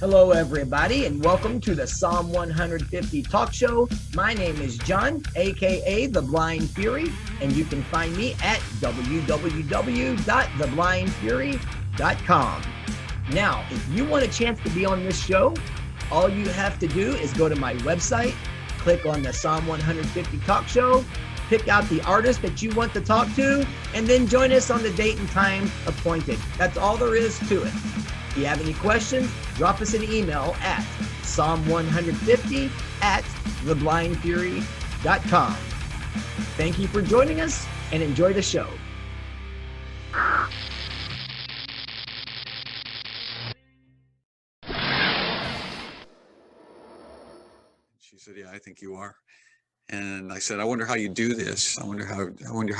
Hello, everybody, and welcome to the Psalm 150 Talk Show. My name is John, aka The Blind Fury, and you can find me at www.theblindfury.com. Now, if you want a chance to be on this show, all you have to do is go to my website, click on the Psalm 150 Talk Show, pick out the artist that you want to talk to, and then join us on the date and time appointed. That's all there is to it. If you have any questions, drop us an email at psalm150@theblindfury.com. Thank you for joining us and enjoy the show. She said, "Yeah, I think you are." And I said, "I wonder how you do this. I wonder how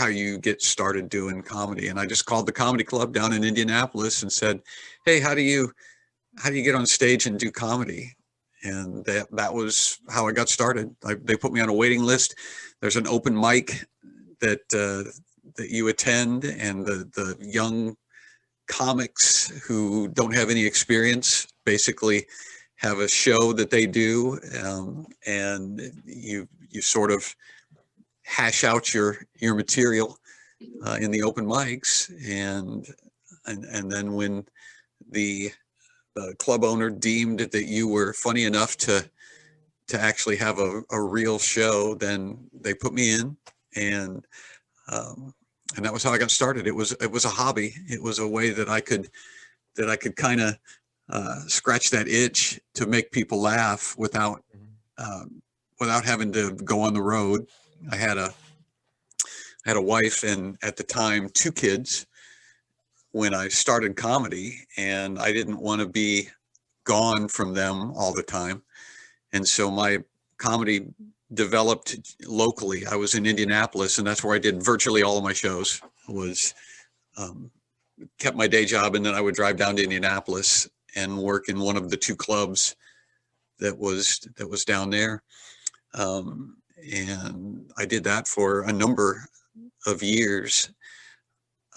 you get started doing comedy." And I just called the comedy club down in Indianapolis and said, "Hey, how do you get on stage and do comedy?" And that was how I got started. They put me on a waiting list. There's an open mic that you attend, and the young comics who don't have any experience basically have a show that they do, and you sort of hash out your material in the open mics, and then when the club owner deemed that you were funny enough to actually have a real show, then they put me in, and that was how I got started. It was a hobby. It was a way that I could kind of scratch that itch to make people laugh without having to go on the road. I had a wife and at the time 2 kids when I started comedy, and I didn't want to be gone from them all the time. And so my comedy developed locally. I was in Indianapolis, and that's where I did virtually all of my shows. Kept my day job, and then I would drive down to Indianapolis and work in one of the 2 clubs that was down there. And I did that for a number of years.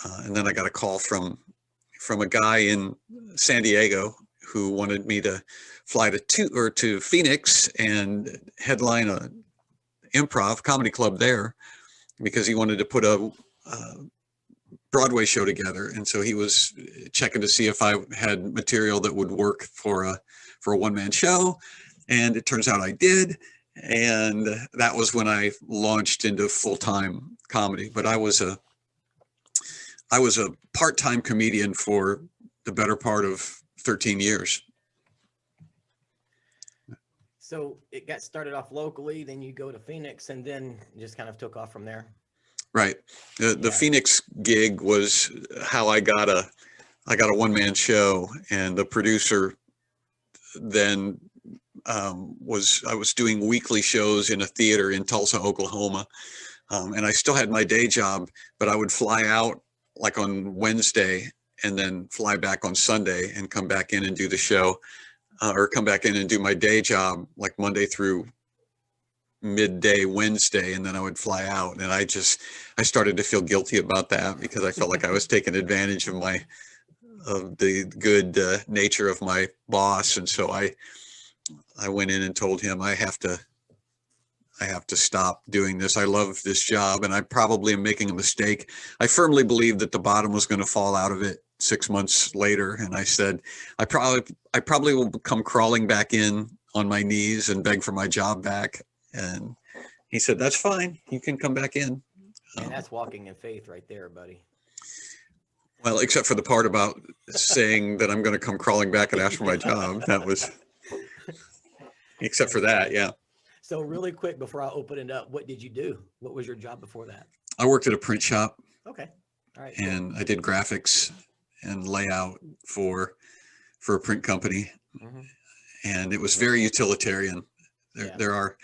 And then I got a call from a guy in San Diego who wanted me to fly to Phoenix and headline a improv comedy club there, because he wanted to put a Broadway show together. And so he was checking to see if I had material that would work for a one-man show. And it turns out I did. And that was when I launched into full-time comedy. But I was a part-time comedian for the better part of 13 years. So it got started off locally, then you go to Phoenix, and then just kind of took off from there. Right. The Phoenix gig was how I got a one-man show, and the producer then I was doing weekly shows in a theater in Tulsa, Oklahoma. And I still had my day job, but I would fly out like on Wednesday and then fly back on Sunday and come back in and do the show, or come back in and do my day job like Monday through midday Wednesday, and then I would fly out. And I started to feel guilty about that, because I felt like I was taking advantage of the good nature of my boss. And so I went in and told him, I have to stop doing this. I love this job, and I probably am making a mistake. I firmly believed that the bottom was going to fall out of it 6 months later. And I said, I probably will come crawling back in on my knees and beg for my job back. And he said, "That's fine. You can come back in." And that's walking in faith right there, buddy. Well, except for the part about saying that I'm going to come crawling back and ask for my job. That was, except for that, yeah. So really quick, before I open it up, what did you do? What was your job before that? I worked at a print shop. Okay. All right. And I did graphics and layout for a print company. Mm-hmm. And it was very utilitarian. There are,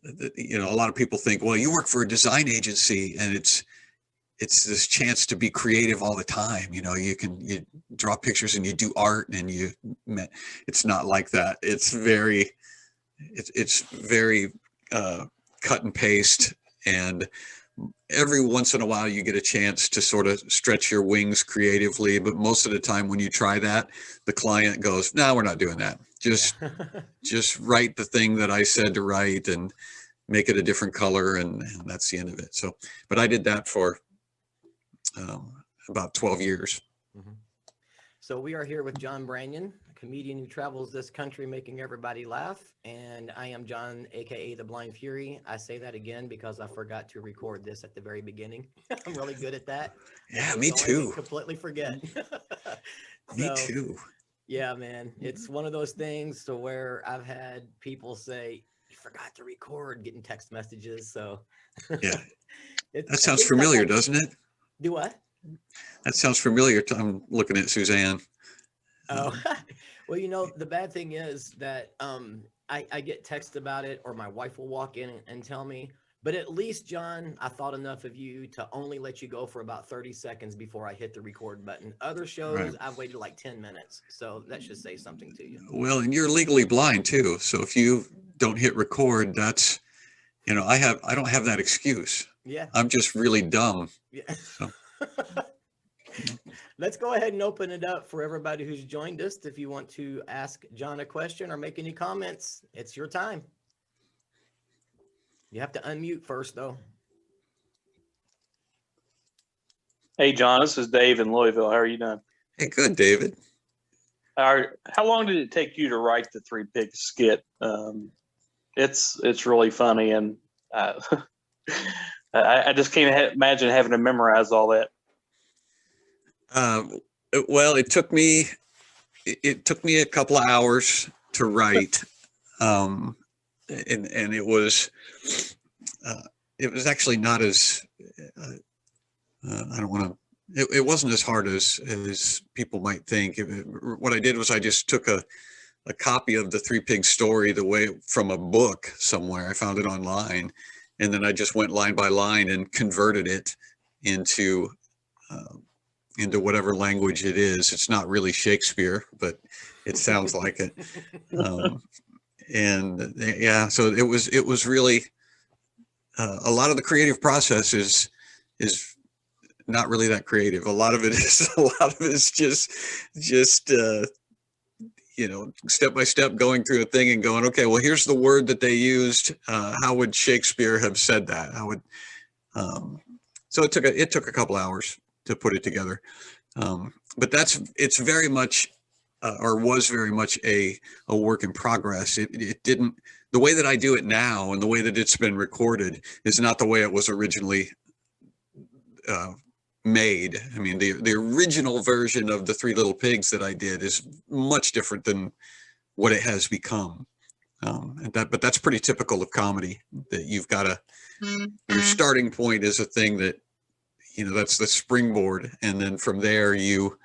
a lot of people think, well, you work for a design agency, and it's this chance to be creative all the time. You draw pictures and you do art, and it's not like that. It's very cut and paste, and every once in a while you get a chance to sort of stretch your wings creatively, but most of the time when you try that, the client goes, no, we're not doing that. Just write the thing that I said to write and make it a different color, and that's the end of it. So, but I did that for about 12 years. Mhm. So we are here with John Branyan, a comedian who travels this country making everybody laugh. And I am John, aka the Blind Fury. I say that again because I forgot to record this at the very beginning. I'm really good at that. Yeah, I me get going too. and completely forget. Me So, too. yeah, man, it's one of those things to where I've had people say, "You forgot to record," getting text messages. So, Yeah, that at sounds least I familiar, got doesn't it? do what? That sounds familiar. I'm looking at Suzanne. Oh, well, the bad thing is that I get text about it, or my wife will walk in and tell me. But at least, John, I thought enough of you to only let you go for about 30 seconds before I hit the record button. Other Right. shows, I've waited like 10 minutes. So that should say something to you. Well, and you're legally blind too. So if you don't hit record, that's, I don't have that excuse. Yeah. I'm just really dumb. Yeah. So, Let's go ahead and open it up for everybody who's joined us. If you want to ask John a question or make any comments, it's your time. You have to unmute first, though. Hey, John, this is Dave in Louisville. How are you doing? hey, good, David. How long did it take you to write the Three Pigs skit? It's really funny, and I just can't imagine having to memorize all that. Well, it took me a couple of hours to write, and it was actually not as I don't want to. It wasn't as hard as people might think. What I did was I just took a copy of the Three Pigs story from a book somewhere. I found it online, and then I just went line by line and converted it into whatever language it is. It's not really Shakespeare, but it sounds like it. And yeah, so it was really a lot of the creative process is not really that creative. A lot of it is just step by step going through a thing and going, okay, well, here's the word that they used. How would Shakespeare have said that? So it took a couple hours to put it together. But it's very much or was very much a work in progress. It didn't, the way that I do it now and the way that it's been recorded is not the way it was originally made. I mean, the original version of the Three Little Pigs that I did is much different than what it has become. But that's pretty typical of comedy, that you've got your starting point is a thing that, that's the springboard. And then from there, you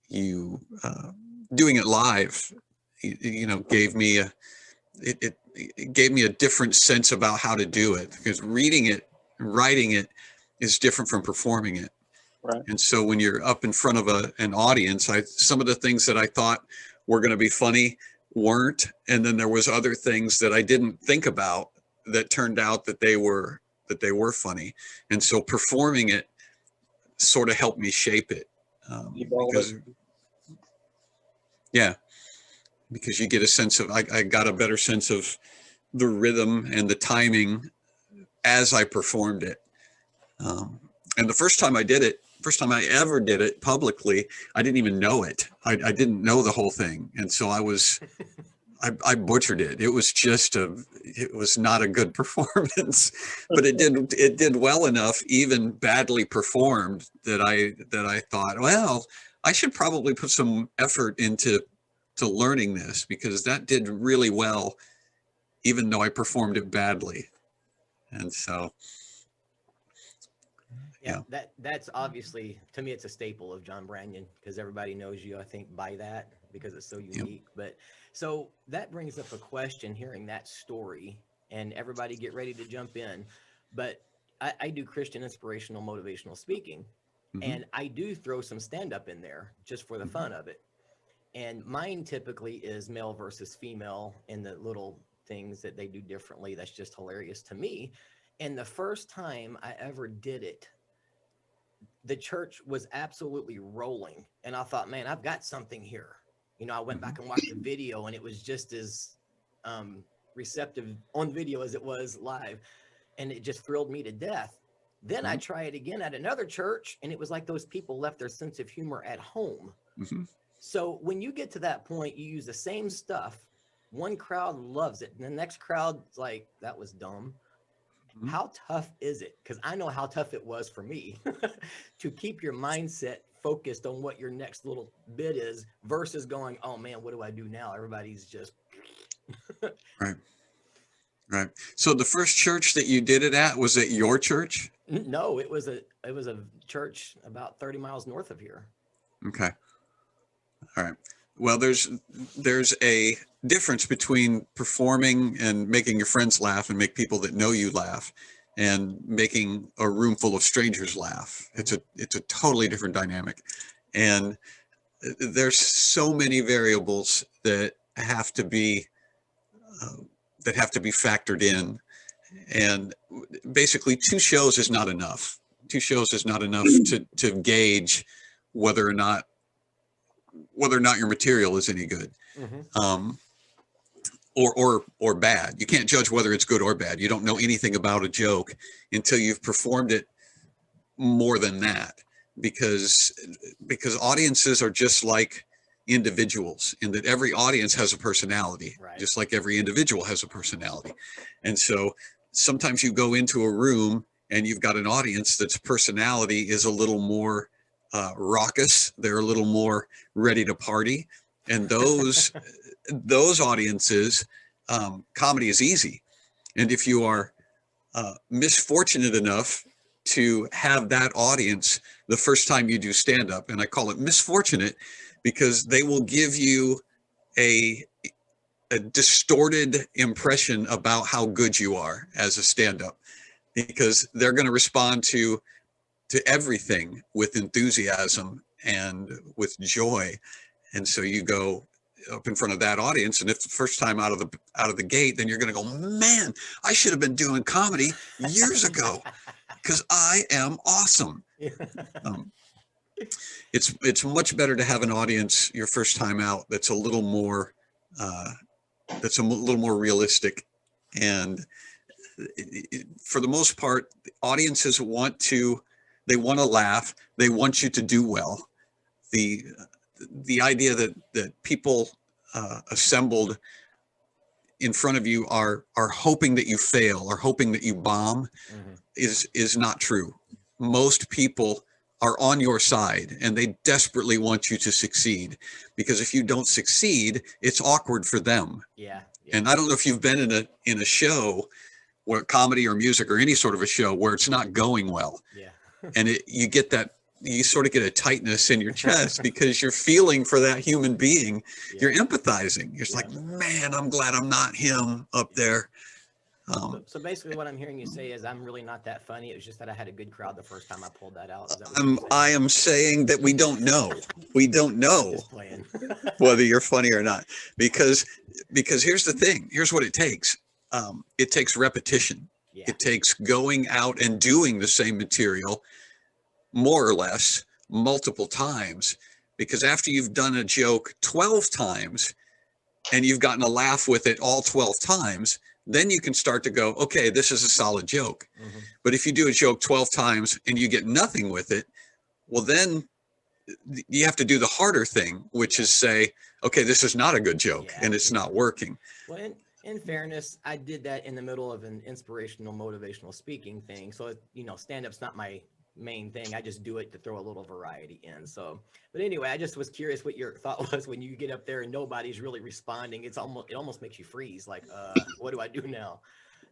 doing it live, gave me it gave me a different sense about how to do it, because reading it, writing it is different from performing it. Right. And so when you're up in front of an audience, some of the things that I thought were going to be funny weren't. And then there was other things that I didn't think about that turned out that they were funny. And so performing it sort of helped me shape it. Because you get a sense of, I got a better sense of the rhythm and the timing as I performed it. And the first time I ever did it publicly, I didn't even know it. I didn't know the whole thing. And so I butchered it. It was not a good performance, but it did well enough, even badly performed, that I thought, well, I should probably put some effort into learning this, because that did really well, even though I performed it badly. And so, Yeah, that's obviously, to me, it's a staple of John Branyan, because everybody knows you, I think, by that, because it's so unique. Yep. But so that brings up a question, hearing that story, and everybody get ready to jump in. But I do Christian inspirational motivational speaking, and I do throw some stand-up in there just for the fun of it. And mine typically is male versus female, and the little things that they do differently. That's just hilarious to me. And the first time I ever did it, the church was absolutely rolling. And I thought, man, I've got something here. You know, I went back and watched the video, and it was just as receptive on video as it was live. And it just thrilled me to death. Then I tried it again at another church, and it was like those people left their sense of humor at home. Mm-hmm. So when you get to that point, you use the same stuff. One crowd loves it, and the next crowd's like, that was dumb. Mm-hmm. How tough is it? Because I know how tough it was for me to keep your mindset focused on what your next little bit is versus going, oh man, what do I do now? Everybody's just Right. Right. So the first church that you did it at, was it your church? no, it was a church about 30 miles north of here. Okay. All right. Well, there's a difference between performing and making your friends laugh and make people that know you laugh, and making a room full of strangers laugh. It's a totally different dynamic. And there's so many variables that have to be factored in. And basically 2 shows is not enough. 2 shows is not enough to gauge whether or not your material is any good. Mm-hmm. Or bad. You can't judge whether it's good or bad. You don't know anything about a joke until you've performed it more than that, because audiences are just like individuals, in that every audience has a personality, Right. just like every individual has a personality. And so sometimes you go into a room and you've got an audience that's personality is a little more raucous. They're a little more ready to party. And those audiences, comedy is easy. And if you are misfortunate enough to have that audience the first time you do stand-up, and I call it misfortunate because they will give you a distorted impression about how good you are as a stand-up, because they're going to respond to everything with enthusiasm and with joy. And so you go up in front of that audience, and if the first time out of the gate, then you're going to go, man, I should have been doing comedy years ago because I am awesome. It's much better to have an audience your first time out that's a little more realistic. And for the most part, audiences want to laugh. They want you to do well. The idea that people assembled in front of you are hoping that you fail or hoping that you bomb is not true. Most people are on your side, and they desperately want you to succeed, because if you don't succeed, it's awkward for them. Yeah. And I don't know if you've been in a show, where comedy or music or any sort of a show where it's not going well. Yeah. And you sort of get a tightness in your chest because you're feeling for that human being. Yeah. You're empathizing. You're just like, man, I'm glad I'm not him up there. So basically what I'm hearing you say is I'm really not that funny. It was just that I had a good crowd the first time I pulled that out. Is that what you're saying? I am saying that we don't know. We don't know Just playing. whether you're funny or not, because here's the thing. Here's what it takes. It takes repetition. Yeah. It takes going out and doing the same material more or less multiple times, because after you've done a joke 12 times and you've gotten a laugh with it all 12 times, then you can start to go, okay, this is a solid joke. Mm-hmm. But if you do a joke 12 times and you get nothing with it, well, then you have to do the harder thing, which is say, okay, this is not a good joke and it's not working. Well, in fairness, I did that in the middle of an inspirational, motivational speaking thing. So, stand-up's not my main thing. I just do it to throw a little variety in. So, but anyway, I just was curious what your thought was when you get up there and nobody's really responding. It almost makes you freeze. Like, what do I do now?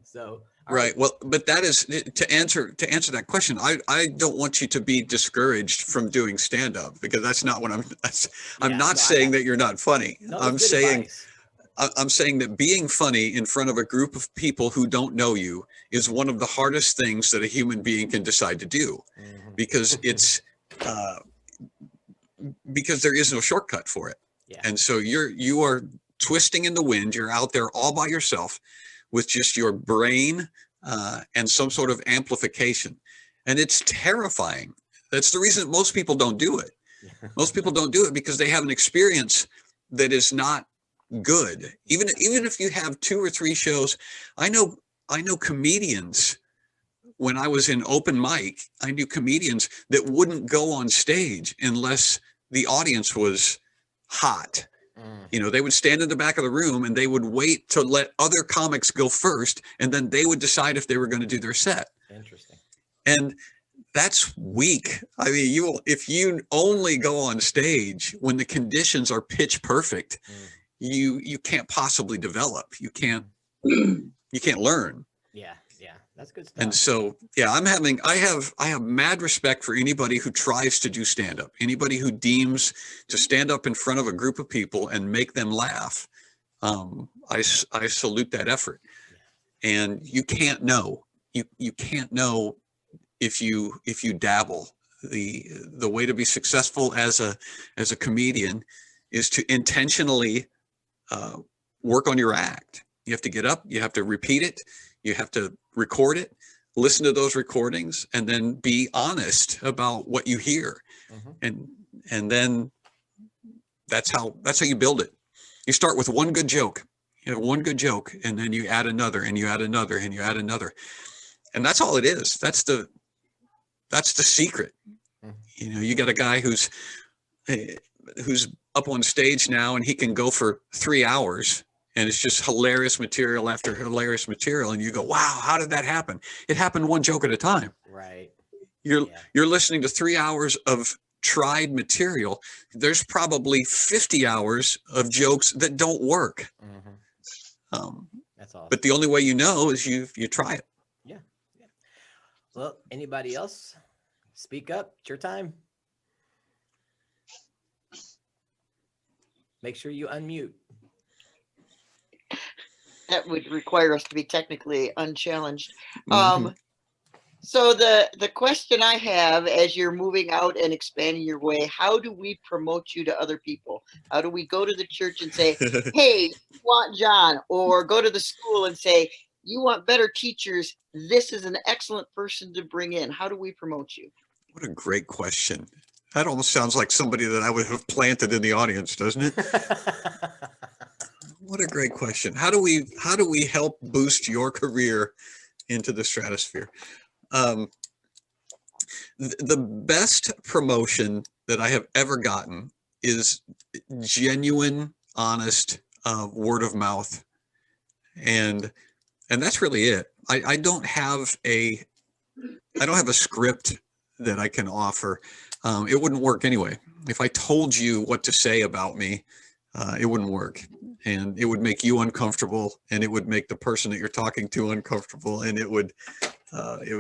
So, right. Well, but that is to answer that question. I don't want you to be discouraged from doing stand-up, because that's not what I'm not saying that you're not funny. No, I'm saying that being funny in front of a group of people who don't know you is one of the hardest things that a human being can decide to do, because it's because there is no shortcut for it. Yeah. And so you are twisting in the wind. You're out there all by yourself with just your brain and some sort of amplification. And it's terrifying. That's the reason most people don't do it. Most people don't do it because they have an experience that is not good. Even if you have 2 or 3 shows, I know comedians. When I was in open mic, I knew comedians that wouldn't go on stage unless the audience was hot. You know, they would stand in the back of the room and they would wait to let other comics go first, and then they would decide if they were going to do their set. Interesting. And that's weak. I mean, if you only go on stage when the conditions are pitch perfect, you can't possibly develop. You can't learn. Yeah, that's good stuff. And so, yeah, I have mad respect for anybody who tries to do stand-up, anybody who deems to stand up in front of a group of people and make them laugh. I salute that effort. And you can't know. You can't know if you dabble. The way to be successful as a comedian is to intentionally work on your act. You have to get up, you have to repeat it, you have to record it, listen to those recordings, and then be honest about what you hear. And then that's how you build it. You start with one good joke. You have one good joke, and then you add another, and you add another, and you add another. And that's all it is. That's the secret. You know, you got a guy who's up on stage now, and he can go for 3 hours, and it's just hilarious material after hilarious material. And you go, wow, how did that happen? It happened one joke at a time. Right. You're listening to 3 hours of tried material. There's probably 50 hours of jokes that don't work. That's awesome. But the only way you know is you try it. Yeah. Well, anybody else? Speak up. It's your time. Make sure you unmute. That would require us to be technically unchallenged. Mhm. So the question I have, as you're moving out and expanding your way, how do we promote you to other people? How do we go to the church and say, hey, you want John? Or go to the school and say, you want better teachers? This is an excellent person to bring in. How do we promote you? What a great question. That almost sounds like somebody that I would have planted in the audience, doesn't it? What a great question. How do we help boost your career into the stratosphere? The best promotion that I have ever gotten is genuine, honest word of mouth. And that's really it. I don't have a script that I can offer. It wouldn't work anyway. If I told you what to say about me, it wouldn't work. And it would make you uncomfortable, and it would make the person that you're talking to uncomfortable, and it would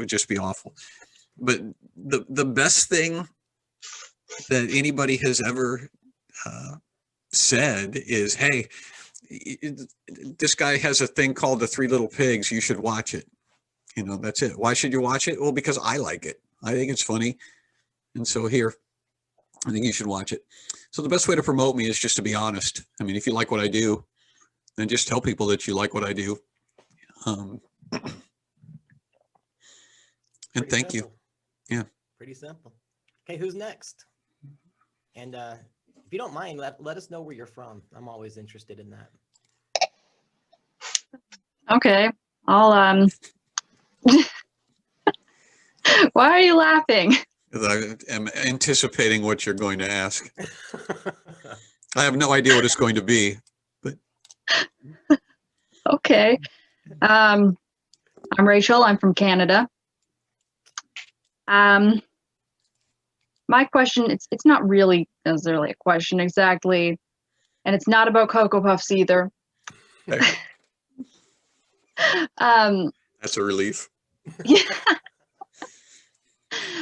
just be awful. But the best thing that anybody has ever said is, hey, this guy has a thing called The Three Little Pigs. You should watch it. You know, that's it. Why should you watch it? Well, because I like it. I think it's funny. And so here, I think you should watch it. So the best way to promote me is just to be honest. I mean, if you like what I do, then just tell people that you like what I do. And Pretty thank simple. you. Yeah. Pretty simple. Okay, who's next? And if you don't mind, let us know where you're from. I'm always interested in that. Okay, I'll why are you laughing? I am anticipating what you're going to ask. I have no idea what it's going to be, but Okay. I'm Rachel. I'm from Canada. My question, it's not really necessarily a question exactly, and it's not about Cocoa Puffs either. okay, Um, that's a relief. yeah.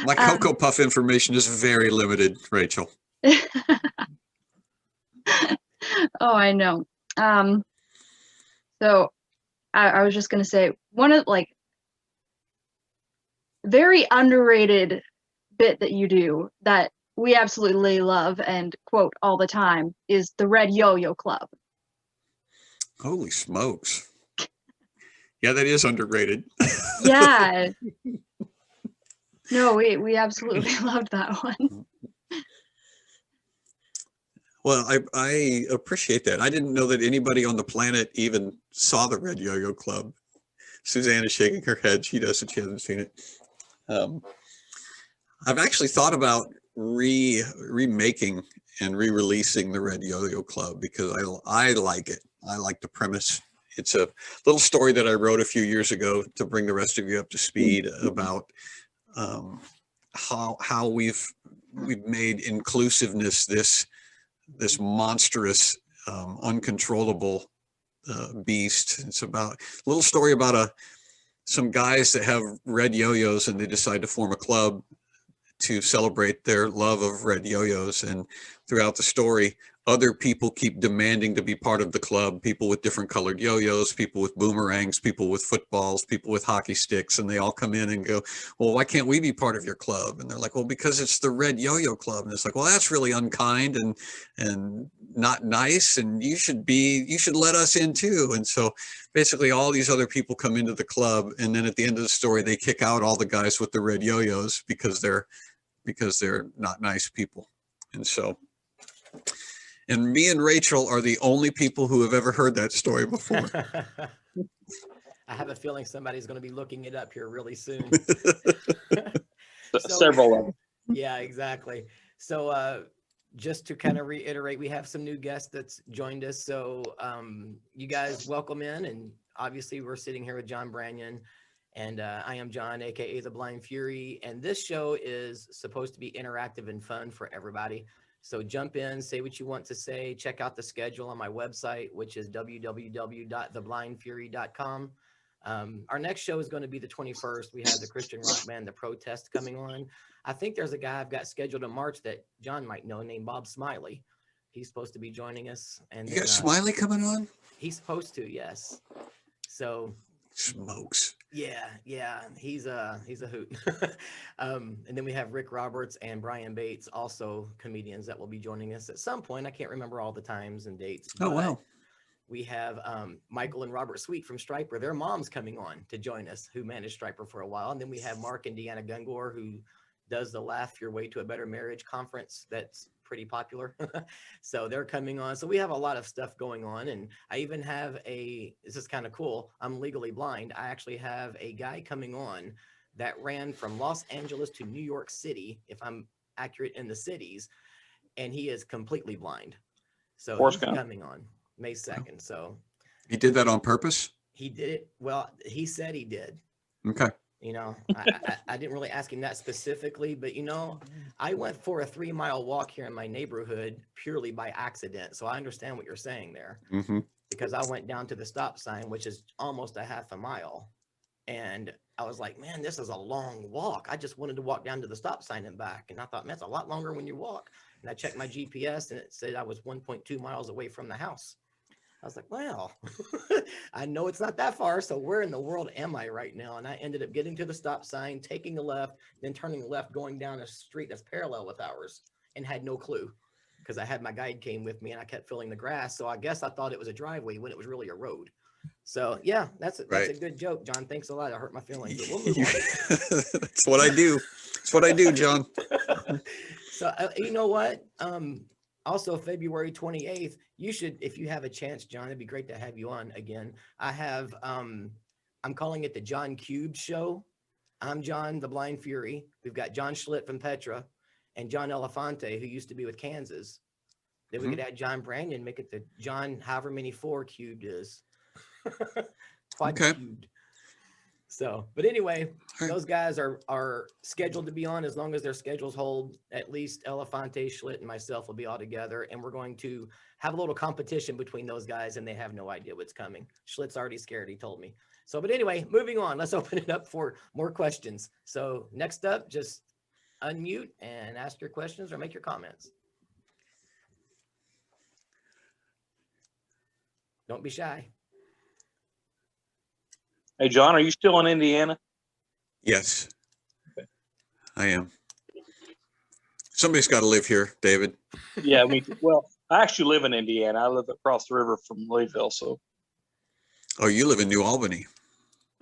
My Cocoa Puff information is very limited, Rachel. Oh, I know. So I was just gonna say one of very underrated bit that you do that we absolutely love and quote all the time is the Red Yo-Yo Club. Holy smokes. Yeah, that is underrated. Yeah. No, we absolutely loved that one. Well, I appreciate that. I didn't know that anybody on the planet even saw the Red Yo-Yo Club. Suzanne is shaking her head. She hasn't seen it. I've actually thought about remaking and re-releasing the Red Yo-Yo Club because I like it. I like the premise. It's a little story that I wrote a few years ago to bring the rest of you up to speed about how we've made inclusiveness this monstrous, uncontrollable beast. It's about a little story about some guys that have red yo-yos and they decide to form a club to celebrate their love of red yo-yos. And throughout the story, other people keep demanding to be part of the club. People with different colored yo-yos, people with boomerangs, people with footballs, people with hockey sticks, and they all come in and go, well, why can't we be part of your club? And they're like, well, because it's the Red Yo-Yo Club. And it's like, well, that's really unkind and not nice, and you should let us in too. And so basically all these other people come into the club, and then at the end of the story, they kick out all the guys with the red yo-yos because they're not nice people. And so, and me and Rachel are the only people who have ever heard that story before. I have a feeling somebody's going to be looking it up here really soon. Several of them. Yeah, exactly. So just to kind of reiterate, we have some new guests that's joined us. So you guys welcome in. And obviously we're sitting here with John Branyan. And I am John, aka The Blind Fury. And this show is supposed to be interactive and fun for everybody. So jump in, say what you want to say, check out the schedule on my website, which is www.theblindfury.com. Our next show is going to be the 21st. We have the Christian rock band, The Protest, coming on. I think there's a guy I've got scheduled in March that John might know named Bob Smiley. He's supposed to be joining us. And you got Smiley coming on? He's supposed to, yes. So smokes. Yeah, he's a hoot. And then we have Rick Roberts and Brian Bates, also comedians that will be joining us at some point. I can't remember all the times and dates. Oh, wow. We have Michael and Robert Sweet from Striper. Their mom's coming on to join us, who managed Striper for a while. And then we have Mark and Deanna Gungor, who does the Laugh Your Way to a Better Marriage conference that's pretty popular. So they're coming on. So we have a lot of stuff going on. And I even have this is kind of cool. I'm legally blind. I actually have a guy coming on that ran from Los Angeles to New York City, if I'm accurate in the cities, and he is completely blind. So he's coming on May 2nd. So he did that on purpose? He did it. Well, he said he did. Okay. You know, I didn't really ask him that specifically, but, you know, I went for a 3-mile walk here in my neighborhood purely by accident. So I understand what you're saying there, because I went down to the stop sign, which is almost a half a mile. And I was like, man, this is a long walk. I just wanted to walk down to the stop sign and back. And I thought, man, it's a lot longer when you walk. And I checked my GPS and it said I was 1.2 miles away from the house. I was like, well, I know it's not that far. So where in the world am I right now? And I ended up getting to the stop sign, taking a left, then turning left, going down a street that's parallel with ours, and had no clue because I had my guide came with me and I kept filling the grass. So I guess I thought it was a driveway when it was really a road. So yeah, that's a good joke, John. Thanks a lot. I hurt my feelings. But we'll move on. That's what I do. That's what I do, John. So you know what? Also, February 28th, you should, if you have a chance, John, it'd be great to have you on again. I have, I'm calling it the John Cube Show. I'm John, the Blind Fury. We've got John Schlitt from Petra and John Elefante, who used to be with Kansas. Then we could add John Branyan, make it the John, however many 4 cubed is. Quad cubed. So, but anyway, those guys are scheduled to be on as long as their schedules hold. At least Elefante, Schlitt, and myself will be all together. And we're going to have a little competition between those guys, and they have no idea what's coming. Schlitt's already scared, he told me. So, but anyway, moving on. Let's open it up for more questions. So next up, just unmute and ask your questions or make your comments. Don't be shy. Hey, John, are you still in Indiana? Yes, I am. Somebody's got to live here, David. Yeah, well, I actually live in Indiana. I live across the river from Louisville. So. Oh, you live in New Albany.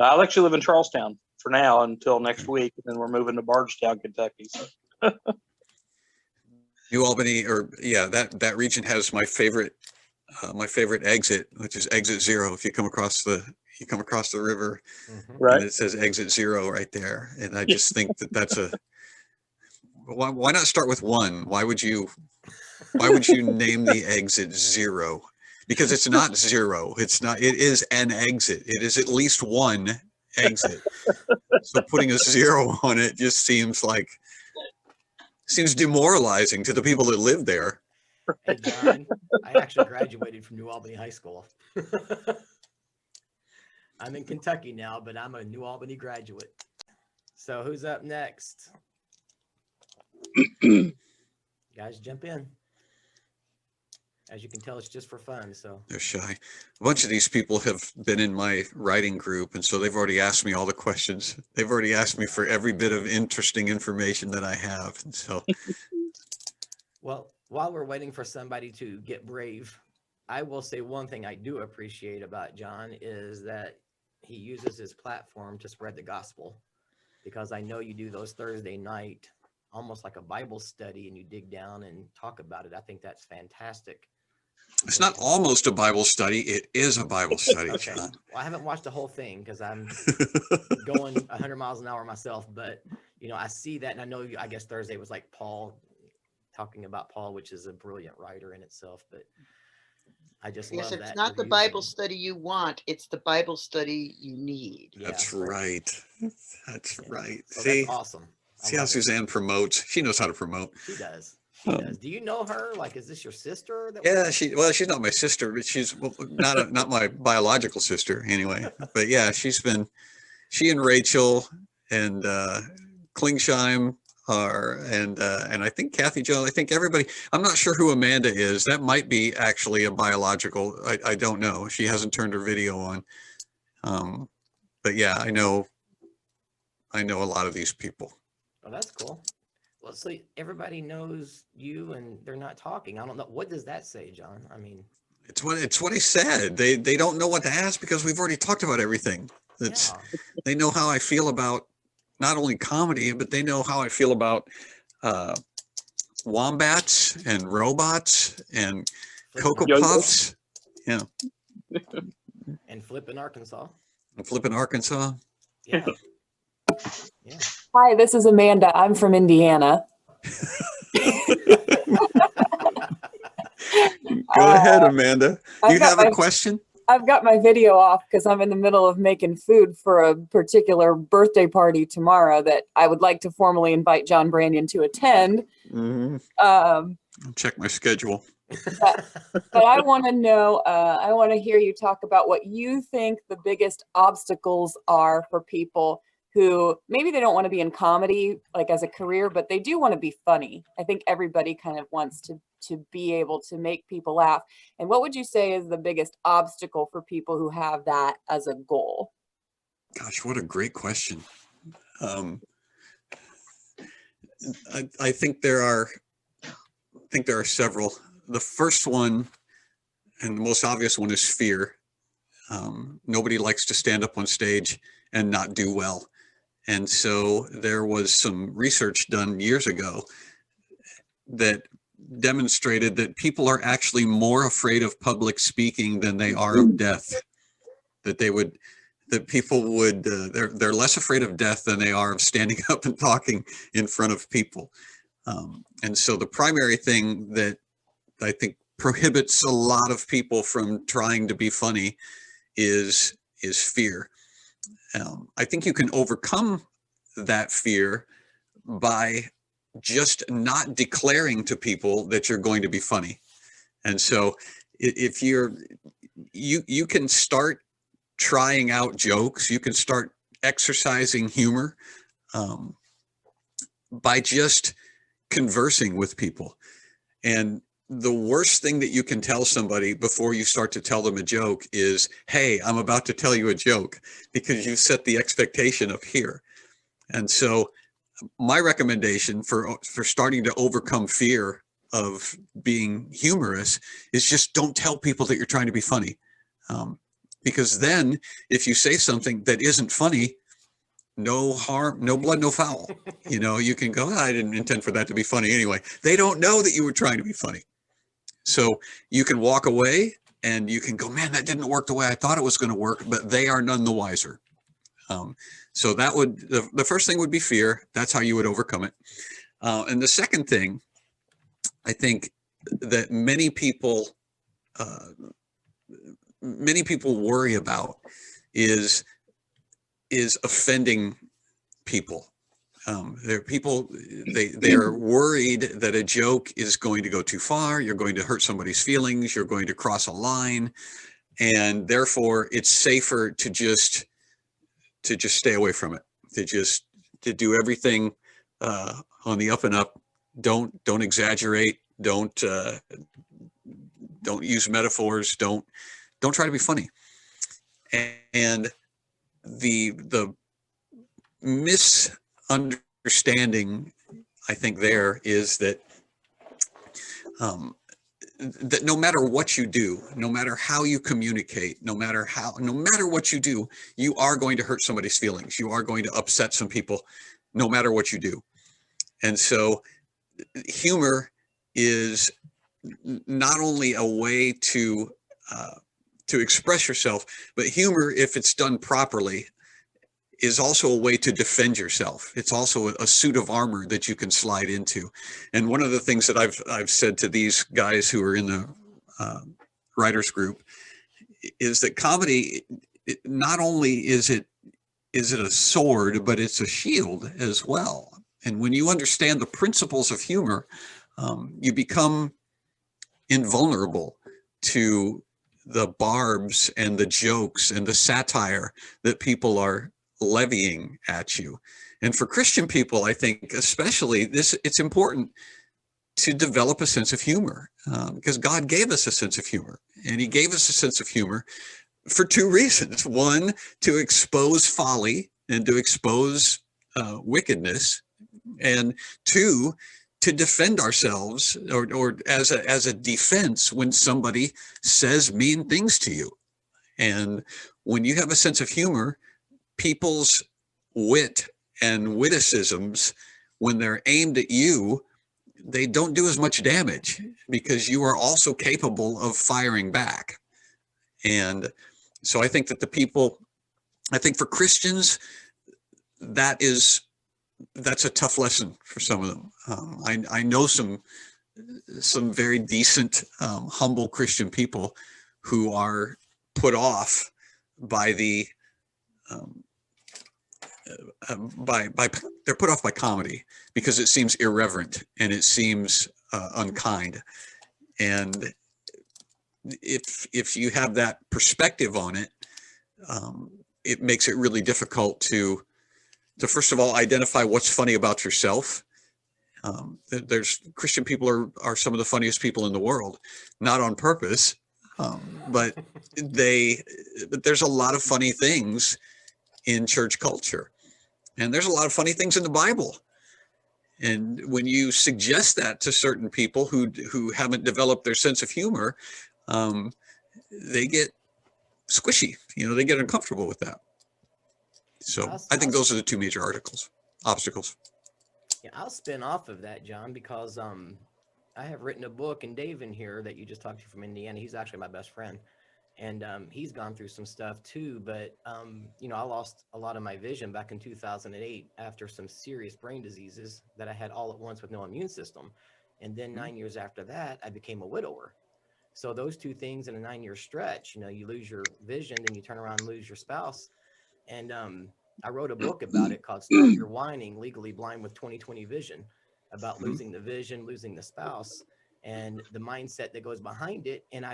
I'll actually live in Charlestown for now until next week, and then we're moving to Bardstown, Kentucky. So. New Albany, or yeah, that region has my favorite exit, which is exit 0. If you come across the river, Right. and it says exit 0 right there, and I just think that's a why not start with 1? Why would you name the exit 0? Because it's not 0. It's not. It is an exit. It is at least one exit. So putting a 0 on it just seems demoralizing to the people that live there. Hey, John, I actually graduated from New Albany High School. I'm in Kentucky now, but I'm a New Albany graduate. So who's up next? Guys, jump in. As you can tell, it's just for fun. So They're shy. A bunch of these people have been in my writing group, and so they've already asked me all the questions. They've already asked me for every bit of interesting information that I have. And so, well, while we're waiting for somebody to get brave, I will say one thing I do appreciate about John is that he uses his platform to spread the gospel, because I know you do those Thursday night, almost like a Bible study, and you dig down and talk about it. I think that's fantastic. it's not almost a Bible study. It is a Bible study, Okay. John. Well, I haven't watched the whole thing because I'm going 100 miles an hour myself, but I see that, and I know I guess Thursday was like Paul, talking about Paul, which is a brilliant writer in itself, but I just Yes, love it's that. not the Bible study you want, it's the Bible study you need. That's right. That's right. So See, that's awesome. see how Suzanne promotes. She knows how to promote. She does. She does. Do you know her? Like, is this your sister? Yeah, she's not my sister, but she's not my biological sister anyway. But yeah, she and Rachel and Klingsheim and I think Kathy Jo, I think everybody. I'm not sure who Amanda is. That might be actually a biological. I don't know. She hasn't turned her video on. But yeah, I know a lot of these people. Oh, that's cool. Well, so everybody knows you and they're not talking. I don't know. What does that say, John? I mean, it's what I said. They don't know what to ask because we've already talked about everything. They know how I feel about not only comedy, but they know how I feel about wombats and robots and Cocoa Puffs. Yeah. And flipping Arkansas. And flipping Arkansas. Yeah. Yeah. Hi, this is Amanda. I'm from Indiana. Go ahead, Amanda. Do you have a question? I've got my video off because I'm in the middle of making food for a particular birthday party tomorrow that I would like to formally invite John Branyan to attend. Mm-hmm. I'll check my schedule. But I want to know, I want to hear you talk about what you think the biggest obstacles are for people who maybe they don't want to be in comedy like as a career, but they do want to be funny. I think everybody kind of wants to be able to make people laugh. And what would you say is the biggest obstacle for people who have that as a goal? Gosh, what a great question. I think there are several. The first one and the most obvious one is fear. Nobody likes to stand up on stage and not do well. And so there was some research done years ago that demonstrated that people are actually more afraid of public speaking than they are of death. They're less afraid of death than they are of standing up and talking in front of people. And so the primary thing that I think prohibits a lot of people from trying to be funny is fear. I think you can overcome that fear by just not declaring to people that you're going to be funny. And so if you can start trying out jokes, you can start exercising humor by just conversing with people. And the worst thing that you can tell somebody before you start to tell them a joke is, hey, I'm about to tell you a joke, because you set the expectation of here. And so my recommendation for starting to overcome fear of being humorous is just don't tell people that you're trying to be funny. because then if you say something that isn't funny, no harm, no blood, no foul. You can go, I didn't intend for that to be funny anyway. They don't know that you were trying to be funny. So you can walk away and you can go, man, that didn't work the way I thought it was going to work, but they are none the wiser. So that would, the first thing would be fear. That's how you would overcome it. And the second thing, I think that many people worry about is offending people. There are people, they are worried that a joke is going to go too far. You're going to hurt somebody's feelings. You're going to cross a line. And therefore it's safer to just stay away from it, to do everything on the up and up. Don't exaggerate. Don't use metaphors. Don't try to be funny. And the misunderstanding, I think, there is that that no matter what you do, no matter how you communicate, no matter what you do, you are going to hurt somebody's feelings. You are going to upset some people, no matter what you do. And so humor is not only a way to express yourself, but humor, if it's done properly, is also a way to defend yourself. It's also a suit of armor that you can slide into. And one of the things that I've said to these guys who are in the writers group is that comedy, not only is it a sword, but it's a shield as well. And when you understand the principles of humor, you become invulnerable to the barbs and the jokes and the satire that people are levying at you. And for Christian people, I think especially it's important to develop a sense of humor, because God gave us a sense of humor, and he gave us a sense of humor for two reasons. One, to expose folly and to expose wickedness, and two, to defend ourselves, or as a defense when somebody says mean things to you. And when you have a sense of humor, people's wit and witticisms, when they're aimed at you, they don't do as much damage because you are also capable of firing back. And so I think that I think for Christians, that's a tough lesson for some of them. I know some very decent, humble Christian people who are put off by they're put off by comedy because it seems irreverent and it seems unkind. And if you have that perspective on it, it makes it really difficult to first of all identify what's funny about yourself. There's Christian people are some of the funniest people in the world, not on purpose, but there's a lot of funny things in church culture, and there's a lot of funny things in the Bible. And when you suggest that to certain people who haven't developed their sense of humor, they get squishy. They get uncomfortable with that. So I think those are the two major obstacles. Yeah, I'll spin off of that, John, because I have written a book, and Dave in here that you just talked to from Indiana, he's actually my best friend. And he's gone through some stuff too, but I lost a lot of my vision back in 2008 after some serious brain diseases that I had all at once with no immune system. And then 9 years after that, I became a widower. So those two things in a 9-year stretch, you lose your vision, then you turn around and lose your spouse. And I wrote a book about it called Stop Your Whining, Legally Blind with 20/20 Vision, about losing the vision, losing the spouse, and the mindset that goes behind it. And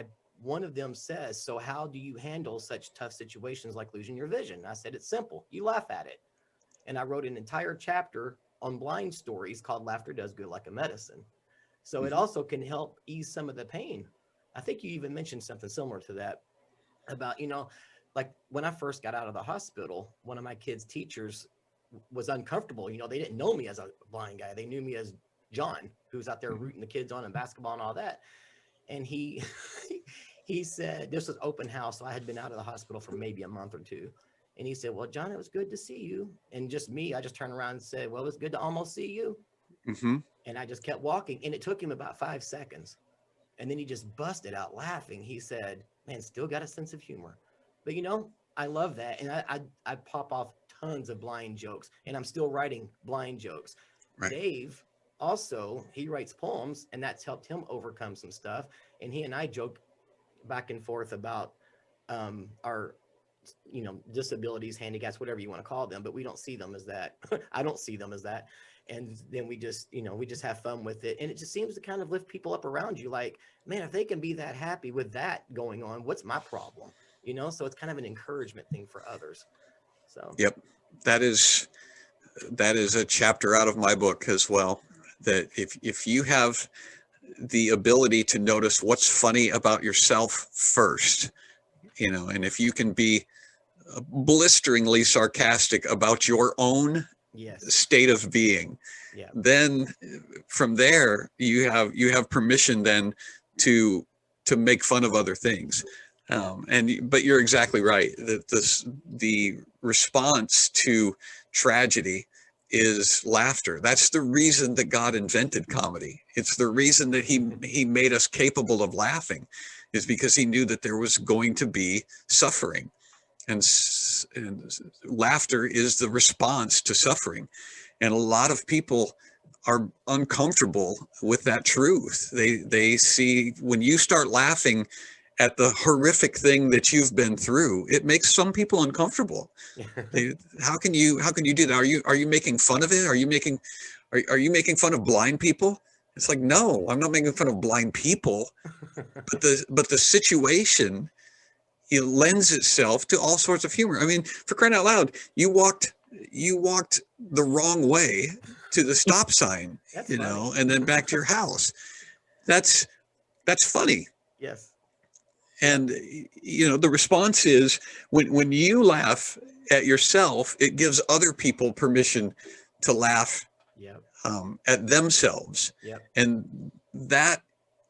one of them says, so how do you handle such tough situations like losing your vision? I said, it's simple. You laugh at it. And I wrote an entire chapter on blind stories called Laughter Does Good Like a Medicine. So it also can help ease some of the pain. I think you even mentioned something similar to that about, like when I first got out of the hospital, one of my kids' teachers was uncomfortable. They didn't know me as a blind guy. They knew me as John, who was out there rooting the kids on in basketball and all that. And he he said, this was open house. So I had been out of the hospital for maybe a month or two. And he said, well, John, it was good to see you. And just me, I just turned around and said, well, it was good to almost see you. Mm-hmm. And I just kept walking. And it took him about 5 seconds. And then he just busted out laughing. He said, man, still got a sense of humor. But you know, I love that. And I pop off tons of blind jokes. And I'm still writing blind jokes. Right. Dave also, he writes poems, and that's helped him overcome some stuff. And he and I joke back and forth about our, you know, disabilities, handicaps, whatever you want to call them, but we don't see them as that. I don't see them as that. And then we just, you know, we just have fun with it. And it just seems to kind of lift people up around you. Like, man, if they can be that happy with that going on, what's my problem? You know, so it's kind of an encouragement thing for others. So, yep. That is a chapter out of my book as well. That if you have the ability to notice what's funny about yourself first, you know, and if you can be blisteringly sarcastic about your own yes, state of being, yeah, then from there you have permission then to make fun of other things. But you're exactly right that the response to tragedy is laughter. That's the reason that God invented comedy. It's the reason that he made us capable of laughing, is because he knew that there was going to be suffering, and laughter is the response to suffering. And a lot of people are uncomfortable with that truth. They see, when you start laughing at the horrific thing that you've been through, it makes some people uncomfortable. How can you do that? Are you making fun of it? Are you making fun of blind people? It's like, no, I'm not making fun of blind people, but the situation, it lends itself to all sorts of humor. I mean, for crying out loud, you walked the wrong way to the stop sign, that's you funny. know, and then back to your house. That's funny. Yes. And, you know, the response is when you laugh at yourself, it gives other people permission to laugh Yep. at themselves. Yep. And that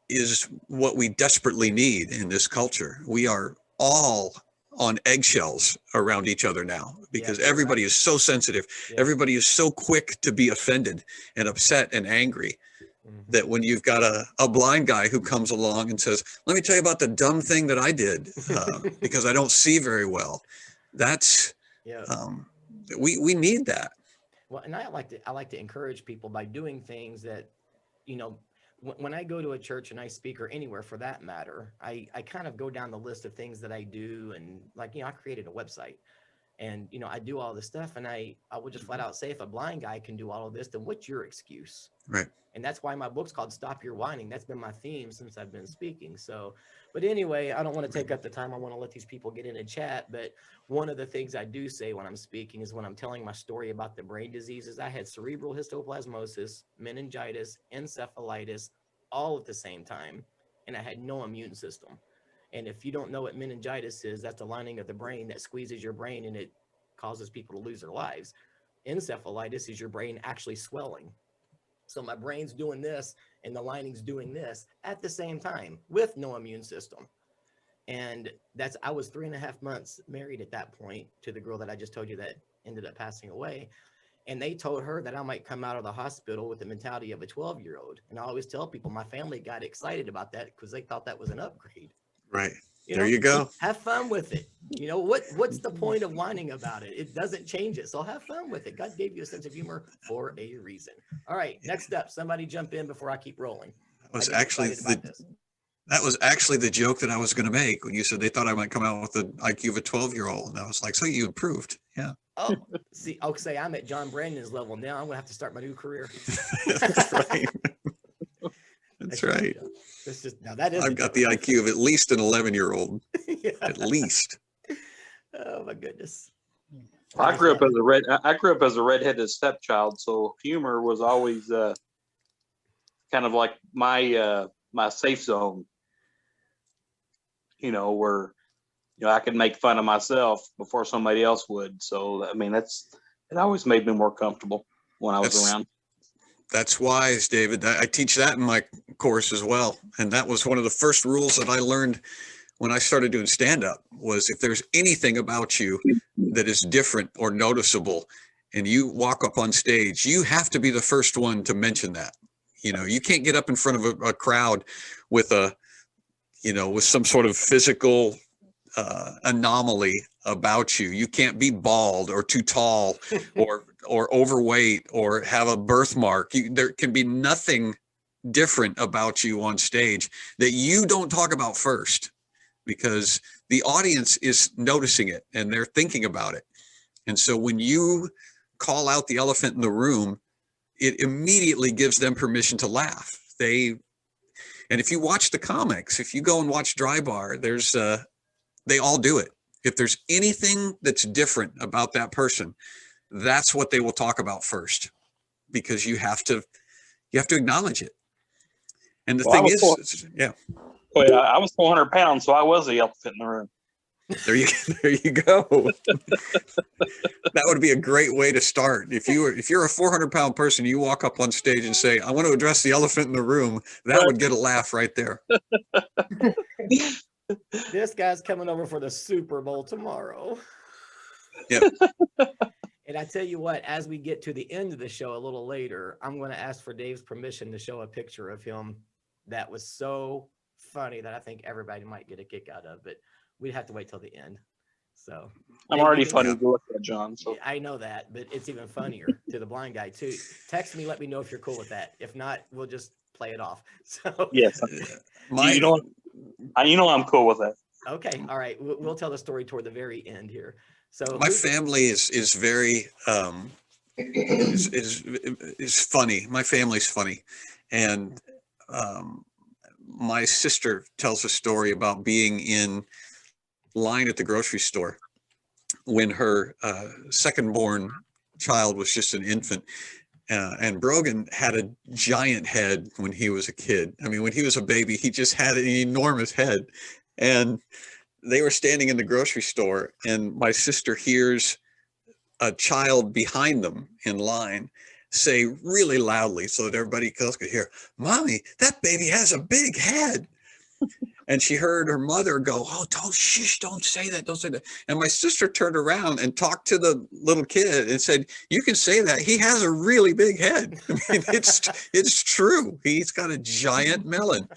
is what we desperately need in this culture. We are all on eggshells around each other now, because everybody is so sensitive. Yeah. Everybody is so quick to be offended and upset and angry. Mhm. That when you've got a blind guy who comes along and says, let me tell you about the dumb thing that I did because I don't see very well. That's, Yeah. We need that. Well, and I like to encourage people by doing things that, you know, when I go to a church and I speak, or anywhere for that matter, I kind of go down the list of things that I do. And like, you know, I created a website, and, you know, I do all this stuff, and I would just flat out say, if a blind guy can do all of this, then what's your excuse? Right. And that's why my book's called Stop Your Whining. That's been my theme since I've been speaking. So, but anyway, I don't want to take up the time. I want to let these people get in and chat. But one of the things I do say when I'm speaking is, when I'm telling my story about the brain diseases, I had cerebral histoplasmosis, meningitis, encephalitis, all at the same time. And I had no immune system. And if you don't know what meningitis is, that's the lining of the brain that squeezes your brain, and it causes people to lose their lives. Encephalitis is your brain actually swelling. So my brain's doing this and the lining's doing this at the same time with no immune system. And I was 3.5 months married at that point to the girl that I just told you that ended up passing away. And they told her that I might come out of the hospital with the mentality of a 12-year-old. And I always tell people, my family got excited about that because they thought that was an upgrade. Right. You there know, you go. Have fun with it. You know, what's the point of whining about it? It doesn't change it. So have fun with it. God gave you a sense of humor for a reason. All right. Next up, somebody jump in before I keep rolling. That was actually the joke that I was going to make when you said they thought I might come out with the IQ of a 12-year-old. And I was like, so you improved. Yeah. Oh, see, I'll say I'm at John Branyan's level now. I'm going to have to start my new career. That's right. That's right. That's just, now that is I've got the IQ of at least an 11-year-old. Yeah. At least. Oh my goodness. I grew up as a redheaded stepchild, so humor was always kind of like my my safe zone. You know, where I could make fun of myself before somebody else would. So I mean, it always made me more comfortable when I was around. That's wise, David. I teach that in my course as well. And that was one of the first rules that I learned when I started doing stand-up was if there's anything about you that is different or noticeable and you walk up on stage, you have to be the first one to mention that. You know, you can't get up in front of a crowd with with some sort of physical anomaly about you. You can't be bald or too tall or overweight or have a birthmark. There can be nothing different about you on stage that you don't talk about first, because the audience is noticing it and they're thinking about it. And so when you call out the elephant in the room, it immediately gives them permission to laugh. And if you watch the comics, if you go and watch Dry Bar, they all do it. If there's anything that's different about that person, that's what they will talk about first, because you have to acknowledge it. And the thing is, yeah. Well, I was 400 pounds, so I was the elephant in the room. There you go. That would be a great way to start. If you're a 400-pound person, you walk up on stage and say, "I want to address the elephant in the room." That would get a laugh right there. This guy's coming over for the Super Bowl tomorrow. Yeah. And I tell you what, as we get to the end of the show a little later, I'm going to ask for Dave's permission to show a picture of him that was so funny that I think everybody might get a kick out of, but we'd have to wait till the end. So I'm already funny to look at, John. So I know that, but it's even funnier to the blind guy too. Text me, let me know if you're cool with that. If not, we'll just play it off. So yes, you know I'm cool with that. Okay, all right. We'll tell the story toward the very end here. So my family is very is funny. My family's funny, and my sister tells a story about being in line at the grocery store when her second born child was just an infant. And Brogan had a giant head when he was a kid. I mean, when he was a baby, he just had an enormous head. And they were standing in the grocery store, and my sister hears a child behind them in line say really loudly so that everybody else could hear, "Mommy, that baby has a big head." And she heard her mother go, "Oh, don't say that, don't say that." And my sister turned around and talked to the little kid and said, "You can say that. He has a really big head." I mean, it's true. He's got a giant melon.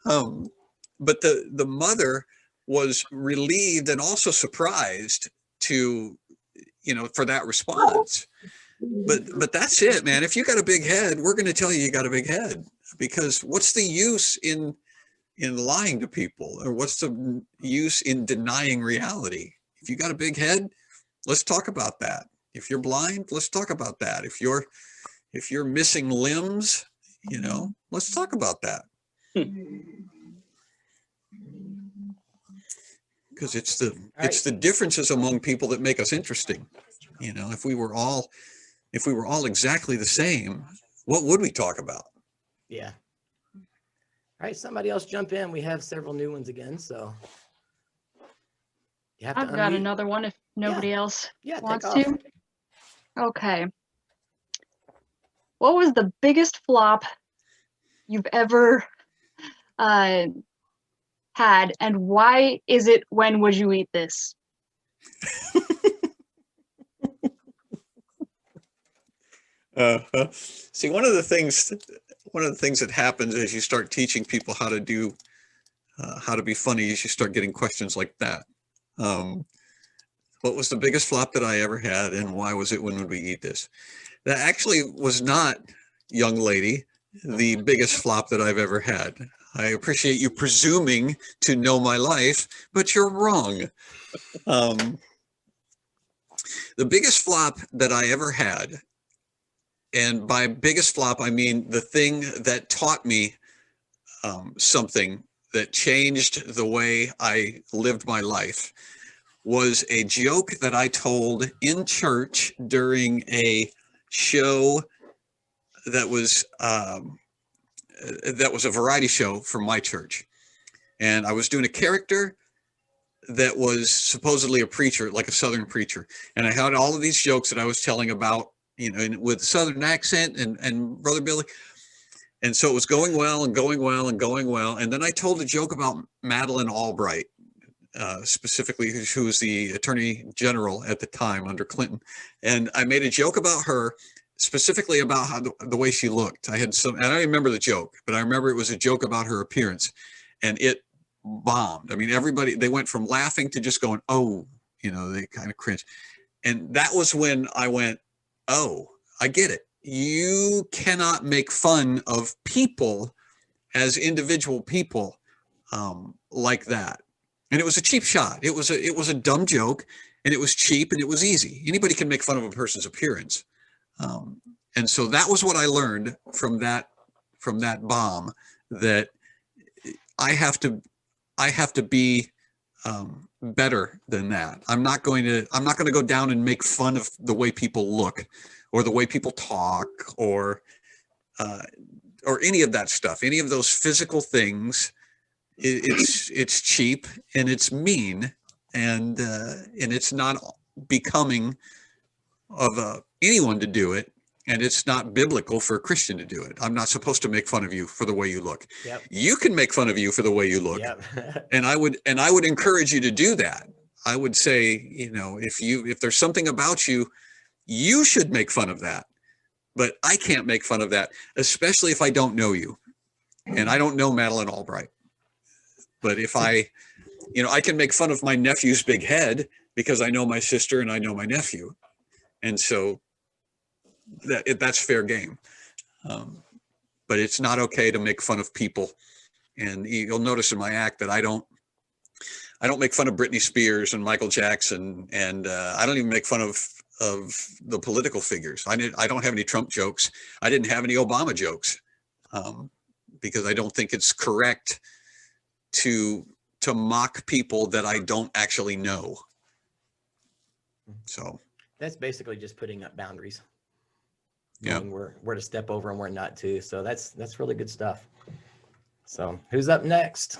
But the mother was relieved and also surprised for that response. But that's it, man. If you got a big head, we're going to tell you got a big head, because what's the use in lying to people, or what's the use in denying reality? If you got a big head, let's talk about that. If you're blind, let's talk about that. If you're missing limbs, let's talk about that. Because it's the differences among people that make us interesting. If we were all exactly the same, what would we talk about? Yeah. All right, somebody else jump in. We have several new ones again, so you have to I've got another one if nobody else wants to. Okay. What was the biggest flop you've ever had, and why is it "when would you eat this"? See, one of the things that happens as you start teaching people how to be funny is you start getting questions like that. What was the biggest flop that I ever had, and why was it "when would we eat this"? That actually was not, young lady, the biggest flop that I've ever had. I appreciate you presuming to know my life, but you're wrong. The biggest flop that I ever had, and by biggest flop, I mean the thing that taught me something that changed the way I lived my life, was a joke that I told in church during a show that was a variety show from my church. And I was doing a character that was supposedly a preacher, like a Southern preacher. And I had all of these jokes that I was telling about, with Southern accent and Brother Billy. And so it was going well and going well and going well. And then I told a joke about Madeleine Albright, specifically who was the Attorney General at the time under Clinton. And I made a joke about her, specifically about how the way she looked. I had some, and I don't remember the joke, but I remember it was a joke about her appearance, and it bombed. I mean, everybody, they went from laughing to just going, oh, they kind of cringe. And that was when I went, oh, I get it. You cannot make fun of people as individual people like that. And it was a cheap shot. It was a dumb joke, and it was cheap, and it was easy. Anybody can make fun of a person's appearance. And so that was what I learned from that bomb, that I have to be better than that. I'm not going to go down and make fun of the way people look or the way people talk or any of that stuff, any of those physical things. It's cheap and it's mean, and it's not becoming of anyone to do it, and it's not biblical for a Christian to do it. I'm not supposed to make fun of you for the way you look. Yep. You can make fun of you for the way you look. Yep. and I would encourage you to do that. I would say, if there's something about you, you should make fun of that. But I can't make fun of that, especially if I don't know you. And I don't know Madeline Albright. But if I can make fun of my nephew's big head because I know my sister and I know my nephew. And so that's fair game. But it's not okay to make fun of people. And you'll notice in my act that I don't make fun of Britney Spears and Michael Jackson, and I don't even make fun of the political figures. I don't have any Trump jokes. I didn't have any Obama jokes, because I don't think it's correct to mock people that I don't actually know. So That's basically just putting up boundaries. Yeah. Knowing where to step over and where not to. So that's really good stuff. So who's up next?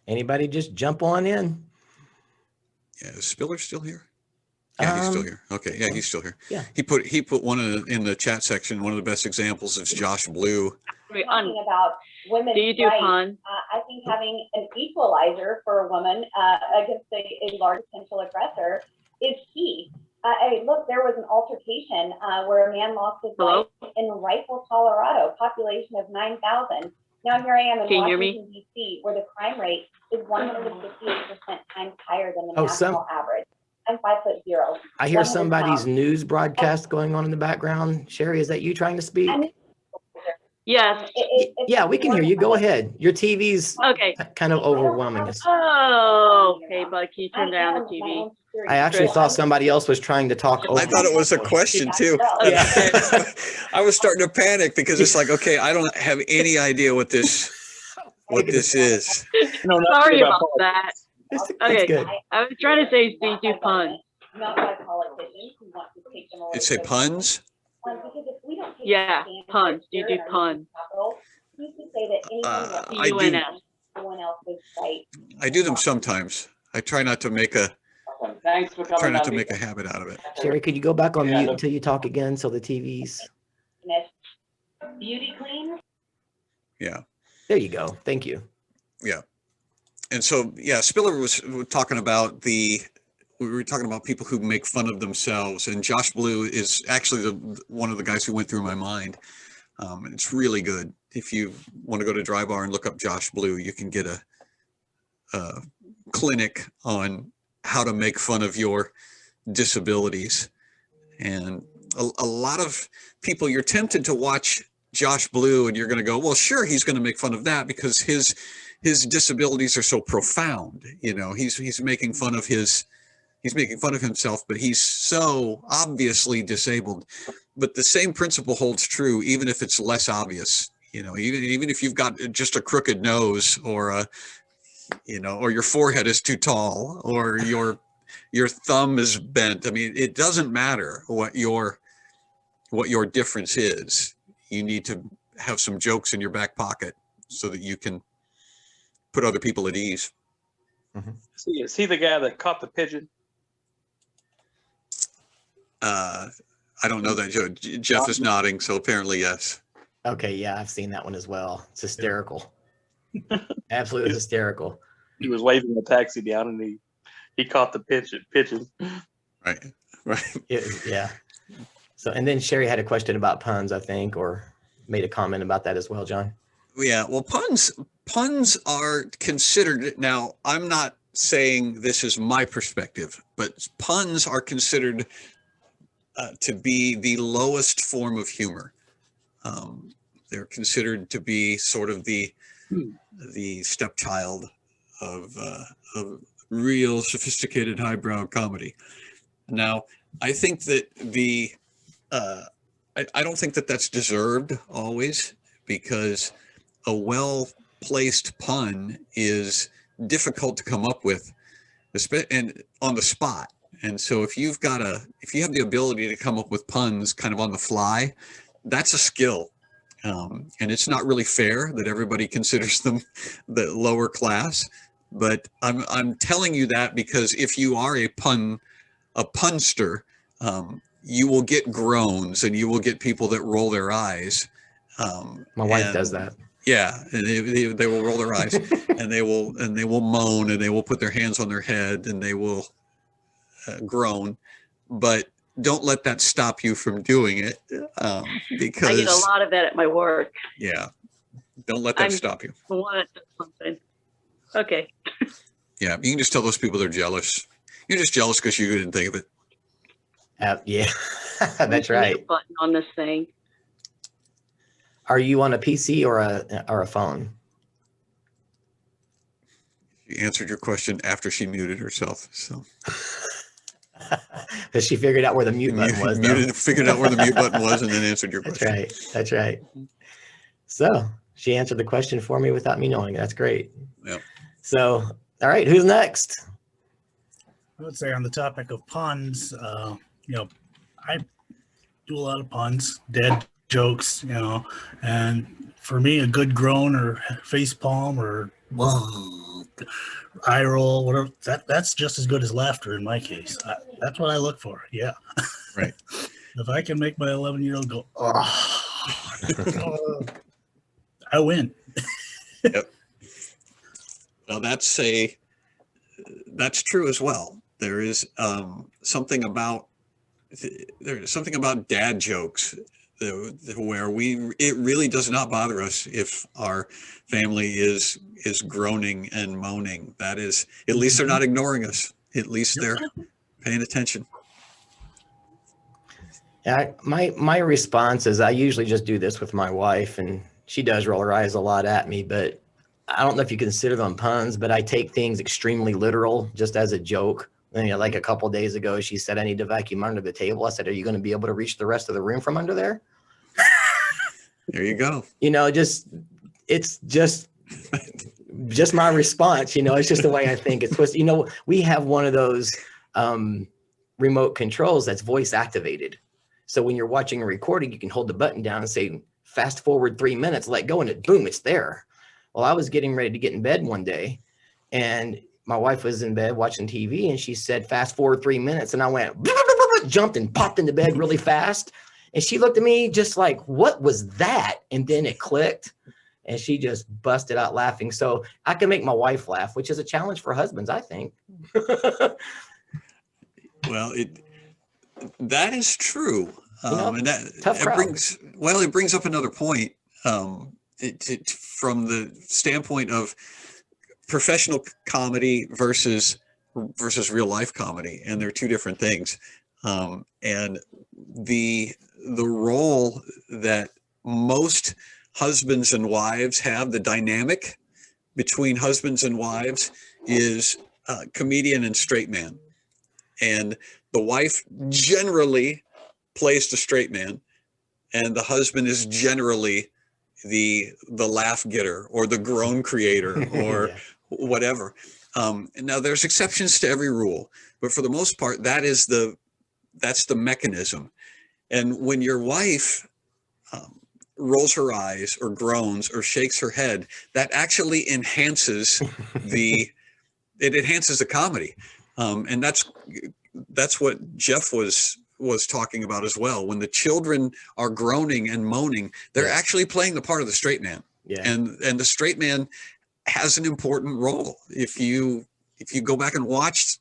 Anybody just jump on in? yeah, is Spiller still here? Yeah, he's still Um, here. Okay, yeah, he's still here. Yeah. He put one in the chat section. One of the best examples is Josh Blue. Talking about women's Do you do rights, pun? I think having an equalizer for a woman against a large potential aggressor is key. Look, there was an altercation where a man lost his Hello? life in Rifle, Colorado, population of 9,000. Now here I am in Can you hear me? Washington, D.C., where the crime rate is 158% times higher than the Oh, national average. I'm 5'0". I hear 100 somebody's pounds. news broadcast going on in the background. Sherry, is that you trying to speak? I mean, Yes. Yeah, we can hear you. Go ahead. Your TV's Okay. kind of overwhelming us. Oh, okay, but can you turn down the TV? I actually thought somebody else was trying to talk over I thought it was a question too. Yeah. I was starting to panic because it's like, okay, I don't have any idea what this is. No, not Sorry about about that. That's Okay, good. I was trying to say, do you do puns? Not by politicians who want to take them away. It's a puns. Because if we don't take Yeah, a stand puns. for Do you spirit do in our puns? capital, who's to say that anyone will I do. P-U-N-S. anyone else is right? I do them sometimes. I try not to make a Thanks for coming. habit out of it. Sherry, could you go back on mute until you talk again so the TV's... Beauty queen. Yeah. There you go. Thank you. Yeah. And so, yeah, Spiller was talking about we were talking about people who make fun of themselves, and Josh Blue is actually one of the guys who went through my mind. And it's really good. If you want to go to Dry Bar and look up Josh Blue, you can get a clinic on how to make fun of your disabilities. And a lot of people, you're tempted to watch Josh Blue and you're going to go, well, sure, he's going to make fun of that because his disabilities are so profound. He's making fun of himself, but he's so obviously disabled. But the same principle holds true, even if it's less obvious. Even if you've got just a crooked nose, or or your forehead is too tall, or your thumb is bent. I mean, it doesn't matter what your difference is. You need to have some jokes in your back pocket so that you can put other people at ease. Is he the guy that caught the pigeon? I don't know that, Joe. Jeff is nodding, so apparently yes. Okay, yeah, I've seen that one as well. It's hysterical. Absolutely hysterical. He was waving the taxi down, and he caught the pitches. Right. Right. Yeah. So, and then Sherry had a question about puns, I think, or made a comment about that as well, John. Yeah. Well, puns are considered, now I'm not saying this is my perspective, but puns are considered to be the lowest form of humor. They're considered to be sort of the stepchild of real sophisticated highbrow comedy. Now, I think that I don't think that that's deserved always, because a well-placed pun is difficult to come up with, and on the spot. And so if you have the ability to come up with puns kind of on the fly, that's a skill. And it's not really fair that everybody considers them the lower class, but I'm telling you that because if you are a punster, you will get groans and you will get people that roll their eyes. My wife does that. Yeah, and they will roll their eyes and they will moan and they will put their hands on their head and they will groan, but don't let that stop you from doing it, because I get a lot of that at my work. Yeah, don't let that stop you. Something. Okay. Yeah, you can just tell those people they're jealous. You're just jealous because you didn't think of it. Yeah, that's right. Button on this thing. Are you on a PC or a phone? She answered your question after she muted herself. So because she figured out where the mute button was. Figured out where the mute button was and then answered your question. That's right. So she answered the question for me without me knowing. That's great. Yep. So, all right, who's next? I would say on the topic of puns, I do a lot of puns, dead jokes, and for me, a good groan or face palm or eye roll, whatever, that's just as good as laughter in my case. That's what I look for. Yeah. Right. If I can make my 11-year-old go, oh, I win. Yep. Well, that's true as well. There is something about dad jokes where it really does not bother us if our family is groaning and moaning. That is, at least they're not ignoring us. At least they're paying attention. Yeah, my response is I usually just do this with my wife, and she does roll her eyes a lot at me, but I don't know if you consider them puns, but I take things extremely literal just as a joke. And, like a couple of days ago, she said, I need to vacuum under the table. I said, are you going to be able to reach the rest of the room from under there? There you go. It's just my response. It's just the way I think. It's supposed to, we have one of those remote controls that's voice activated. So when you're watching a recording, you can hold the button down and say, fast forward 3 minutes, let go, and boom, it's there. Well, I was getting ready to get in bed one day, and my wife was in bed watching TV, and she said, fast forward 3 minutes. And I went, jumped and popped into bed really fast. And she looked at me just like, what was that? And then it clicked, and she just busted out laughing. So I can make my wife laugh, which is a challenge for husbands, I think. Well, that is true. And tough crowd. It brings up another point. From the standpoint of professional comedy versus real life comedy, and they're two different things. And the role that most husbands and wives have, the dynamic between husbands and wives, is comedian and straight man. And the wife generally plays the straight man, and the husband is generally the laugh getter or the groan creator or whatever. And now there's exceptions to every rule, but for the most part, that's the mechanism. And when your wife rolls her eyes or groans or shakes her head, that actually enhances the comedy. And that's what Jeff was talking about as well. When the children are groaning and moaning, they're actually playing the part of the straight man. Yeah. And the straight man has an important role. If you go back and watch,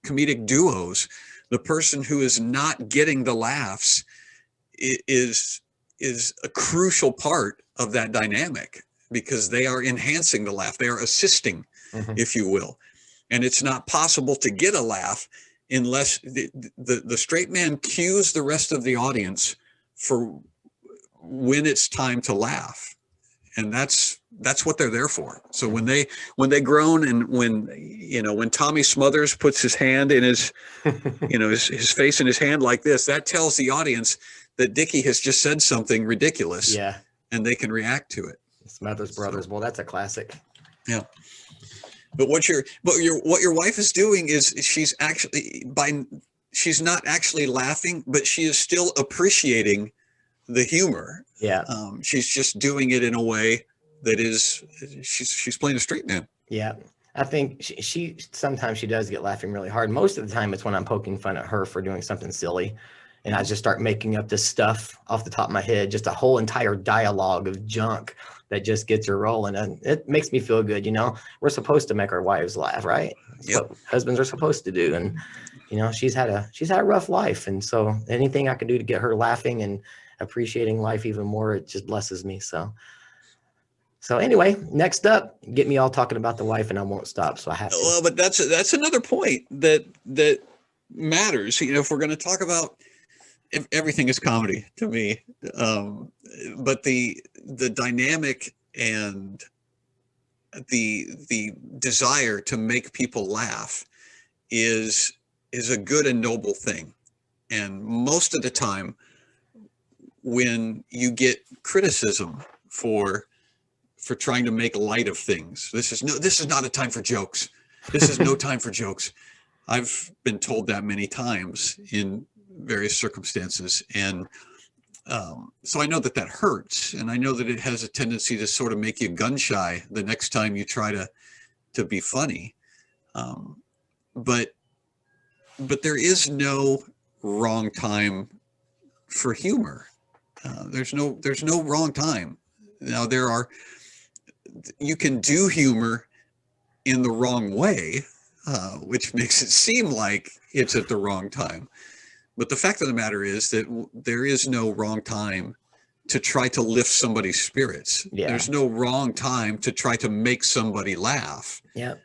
comedic duos, the person who is not getting the laughs is a crucial part of that dynamic, because they are enhancing the laugh. They are assisting, if you will. And it's not possible to get a laugh unless the straight man cues the rest of the audience for when it's time to laugh. And that's what they're there for. So when they groan, and when Tommy Smothers puts his hand in his, his face in his hand like this, that tells the audience that Dickie has just said something ridiculous. Yeah. And they can react to it. Smothers Brothers. So, well, that's a classic. Yeah. But what your wife is doing is she's not actually laughing, but she is still appreciating the humor. Yeah. She's just doing it in a way that is, she's playing a straight man. Yeah. I think she sometimes she does get laughing really hard. Most of the time it's when I'm poking fun at her for doing something silly. And I just start making up this stuff off the top of my head, just a whole entire dialogue of junk that just gets her rolling. And it makes me feel good. We're supposed to make our wives laugh, right? That's what husbands are supposed to do. And, she's had a rough life. And so anything I can do to get her laughing and appreciating life even more, it just blesses me. So anyway, next up, get me all talking about the wife and I won't stop. So I have to. Well, but that's another point that matters. If we're going to talk about, everything is comedy to me. But the dynamic and the desire to make people laugh is a good and noble thing. And most of the time, when you get criticism for trying to make light of things, this is not a time for jokes. This is no time for jokes. I've been told that many times in various circumstances. And so I know that hurts. And I know that it has a tendency to sort of make you gun shy the next time you try to be funny. But there is no wrong time for humor. There's no wrong time. Now you can do humor in the wrong way, which makes it seem like it's at the wrong time. But the fact of the matter is that there is no wrong time to try to lift somebody's spirits. Yeah. There's no wrong time to try to make somebody laugh. Yeah.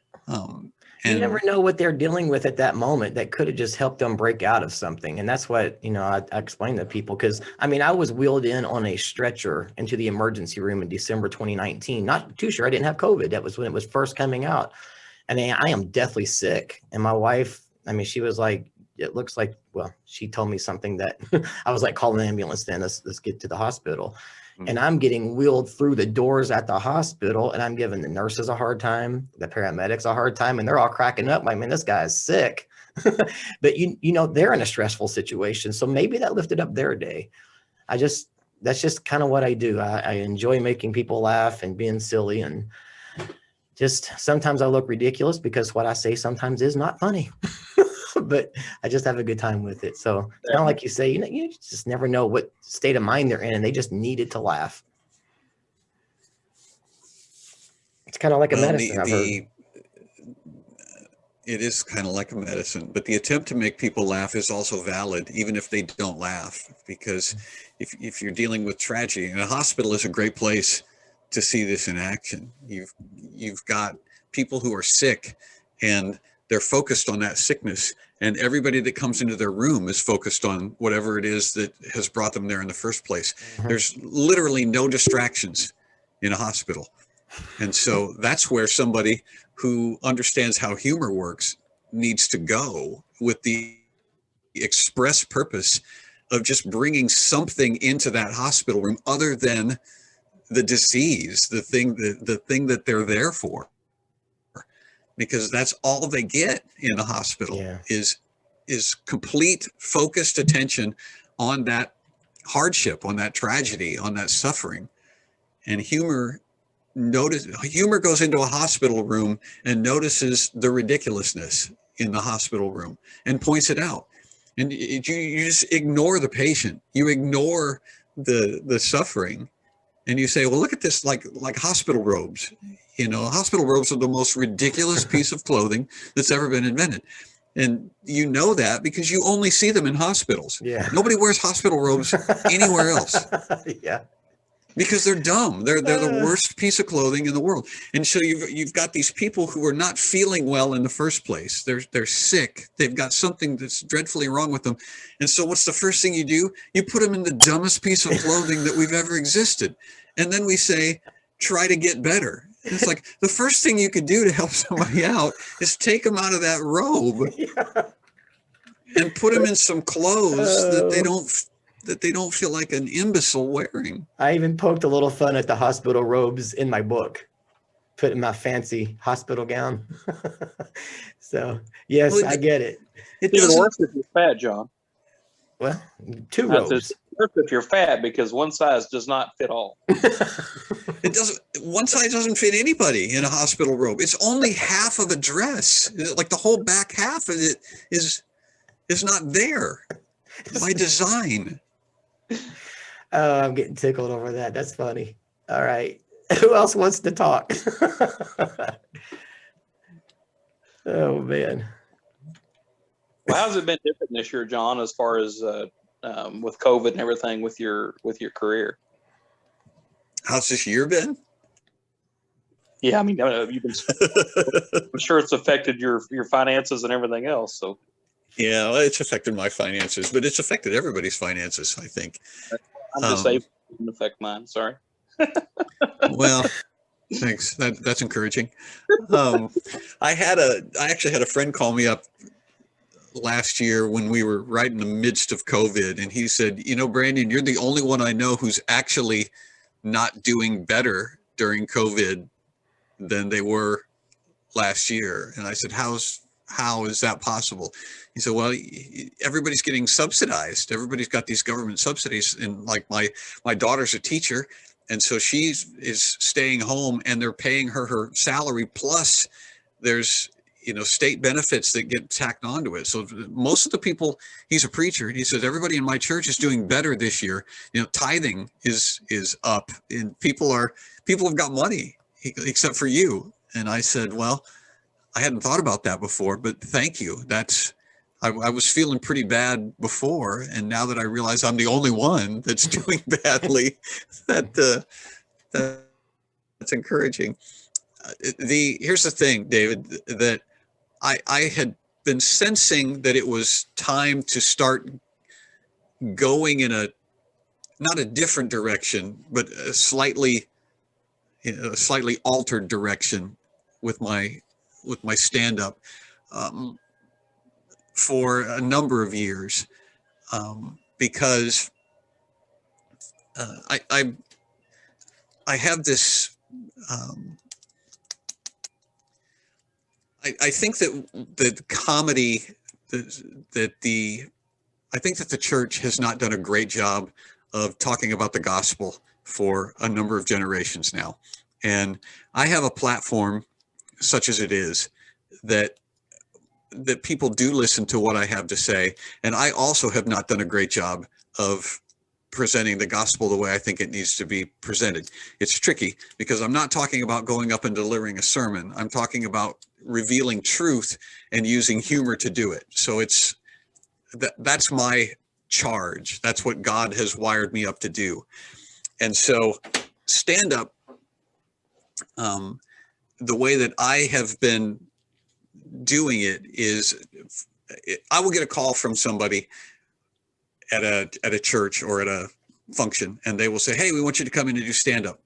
You never know what they're dealing with at that moment that could have just helped them break out of something. And that's what, I explain to people, because I was wheeled in on a stretcher into the emergency room in December 2019. Not too sure I didn't have COVID. That was when it was first coming out. And I am deathly sick. And my wife, she was like, it looks like, well, she told me something that I was like, call an ambulance then, let's get to the hospital. Mm-hmm. And I'm getting wheeled through the doors at the hospital, and I'm giving the nurses a hard time, the paramedics a hard time, and they're all cracking up. This guy is sick. But they're in a stressful situation. So maybe that lifted up their day. That's just kind of what I do. I enjoy making people laugh and being silly, and just sometimes I look ridiculous because what I say sometimes is not funny. But I just have a good time with it. So it's kind of like you say, you just never know what state of mind they're in, and they just needed to laugh. It's kind of like a medicine, I've heard. It is kind of like a medicine, but the attempt to make people laugh is also valid, even if they don't laugh, because if you're dealing with tragedy, and a hospital is a great place to see this in action. You've got people who are sick, and they're focused on that sickness, and everybody that comes into their room is focused on whatever it is that has brought them there in the first place. Mm-hmm. There's literally no distractions in a hospital. And so that's where somebody who understands how humor works needs to go, with the express purpose of just bringing something into that hospital room other than the disease, the thing that they're there for. Because that's all they get in a hospital. Yeah. is complete focused attention on that hardship, on that tragedy, on that suffering. And humor goes into a hospital room and notices the ridiculousness in the hospital room and points it out. And you just ignore the patient. You ignore the suffering, And you say, well, look at this, like hospital robes. You know, hospital robes are the most ridiculous piece of clothing that's ever been invented. And you know that because you only see them in hospitals. Yeah. Nobody wears hospital robes anywhere else. Yeah. Because they're dumb. They're the worst piece of clothing in the world. And so you've got these people who are not feeling well in the first place. They're sick. They've got something that's dreadfully wrong with them. And so what's the first thing you do? You put them in the dumbest piece of clothing that we've ever existed. And then we say, try to get better. And it's like the first thing you could do to help somebody out is take them out of that robe and put them in some clothes that they don't feel like an imbecile wearing. I even poked a little fun at the hospital robes in my book, put in my fancy hospital gown. So yes, Well, I get it. It Even doesn't. worse if you're fat, John. Well, two That's robes. it's worse if you're fat because one size does not fit all. It doesn't. One size doesn't fit anybody in a hospital robe. It's only half of a dress. Like the whole back half of it is not there by design. Oh, I'm getting tickled over that. That's funny. All right. Who else wants to talk? Oh, man. Well, how's it been different this year, John, as far as with COVID and everything with your career? How's this year been? Yeah, I mean, you've been. I'm sure it's affected your finances and everything else. So Yeah, well, it's affected my finances, but it's affected everybody's finances, I think. I'm disabled. It didn't affect mine. Sorry. Well, thanks. That's encouraging. I actually had a friend call me up last year when we were right in the midst of COVID, and he said, you know, Branyan, you're the only one I know who's actually not doing better during COVID than they were last year. And I said, how is that possible? He said, well, everybody's getting subsidized. Everybody's got these government subsidies. And like my daughter's a teacher. And so she is staying home and they're paying her salary. Plus there's, you know, state benefits that get tacked onto it. So most of the people, he's a preacher. He says, everybody in my church is doing better this year. You know, tithing is up and people have got money except for you. And I said, well, I hadn't thought about that before, but thank you. I was feeling pretty bad before, and now that I realize I'm the only one that's doing badly, that's encouraging. Here's the thing, David, that I had been sensing that it was time to start going in not a different direction, but a slightly altered direction with my stand-up. For a number of years, because I have this. I think that the comedy I think that the church has not done a great job of talking about the gospel for a number of generations now, and I have a platform such as it is that people do listen to what I have to say. And I also have not done a great job of presenting the gospel the way I think it needs to be presented. It's tricky because I'm not talking about going up and delivering a sermon. I'm talking about revealing truth and using humor to do it. So that's my charge. That's what God has wired me up to do. And so stand up, the way that I have been doing it is I will get a call from somebody at a church or at a function, and they will say, hey, we want you to come in and do stand-up.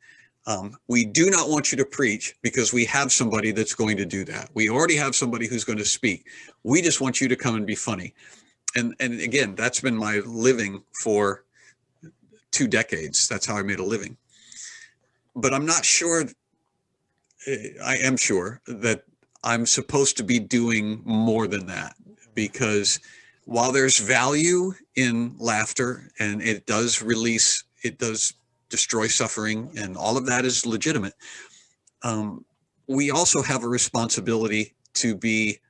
We do not want you to preach because we have somebody that's going to do that. We already have somebody who's going to speak. We just want you to come and be funny. And again, that's been my living for 2 decades. That's how I made a living. But I'm not sure, I am sure that I'm supposed to be doing more than that, because while there's value in laughter and it does destroy suffering and all of that is legitimate, we also have a responsibility to be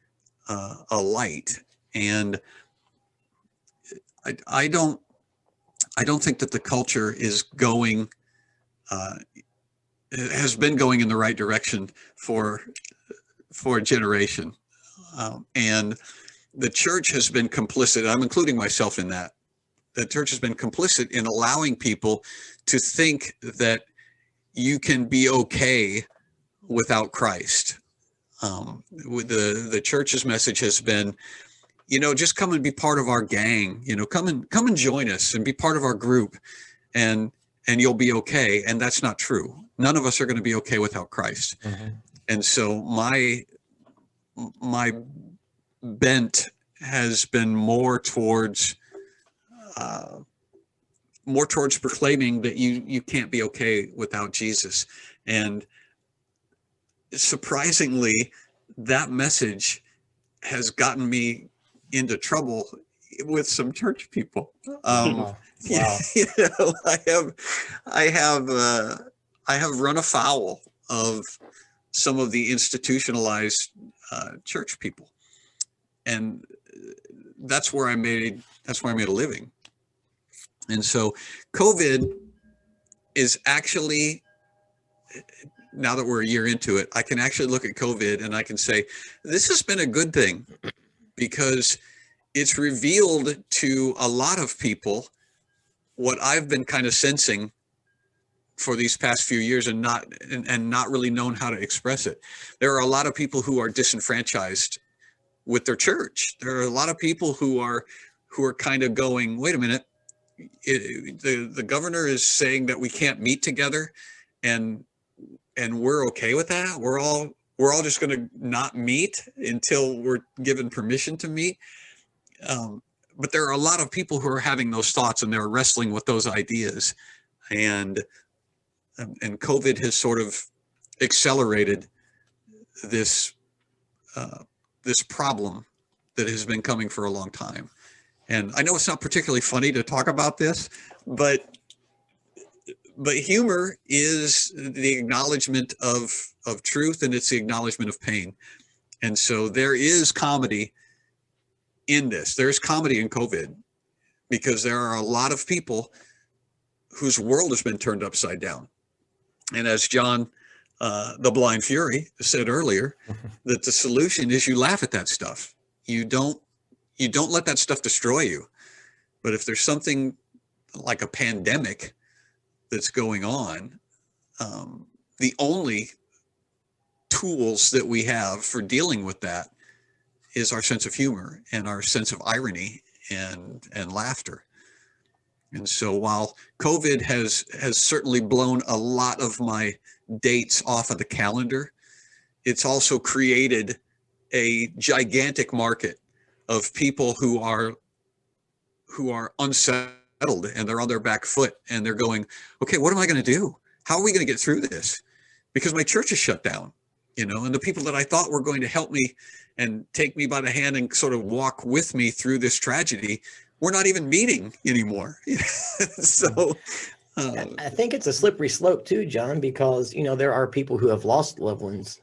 a light. And I don't think that the culture is going has been going in the right direction for a generation. And the church has been complicit. I'm including myself in that. The church has been complicit in allowing people to think that you can be okay without Christ. With the church's message has been, just come and be part of our gang, come and join us and be part of our group, and you'll be okay. And that's not true. None of us are going to be okay without Christ. Mm-hmm. And so my bent has been more towards proclaiming that you can't be okay without Jesus. And surprisingly, that message has gotten me into trouble with some church people. Wow. I have run afoul of some of the institutionalized church people, and that's where I made a living. And so COVID is actually, now that we're a year into it, I can actually look at COVID and I can say, this has been a good thing, because it's revealed to a lot of people what I've been kind of sensing for these past few years and not really known how to express it. There are a lot of people who are disenfranchised with their church. There are a lot of people who are kind of going, wait a minute, the governor is saying that we can't meet together, and we're okay with that. We're all just going to not meet until we're given permission to meet. But there are a lot of people who are having those thoughts, and they're wrestling with those ideas, and COVID has sort of accelerated this problem that has been coming for a long time. And I know it's not particularly funny to talk about this, but humor is the acknowledgement of truth, and it's the acknowledgement of pain. And so there is comedy in this. There's comedy in COVID, because there are a lot of people whose world has been turned upside down. And as John, the Blind Fury, said earlier, that the solution is you laugh at that stuff. You don't let that stuff destroy you. But if there's something like a pandemic that's going on, the only tools that we have for dealing with that is our sense of humor and our sense of irony and laughter. And so while COVID has certainly blown a lot of my dates off of the calendar, it's also created a gigantic market of people who are unsettled, and they're on their back foot, and they're going, okay, what am I going to do? How are we going to get through this? Because my church is shut down, and the people that I thought were going to help me and take me by the hand and sort of walk with me through this tragedy, we're not even meeting anymore. So I think it's a slippery slope too, John, because, there are people who have lost loved ones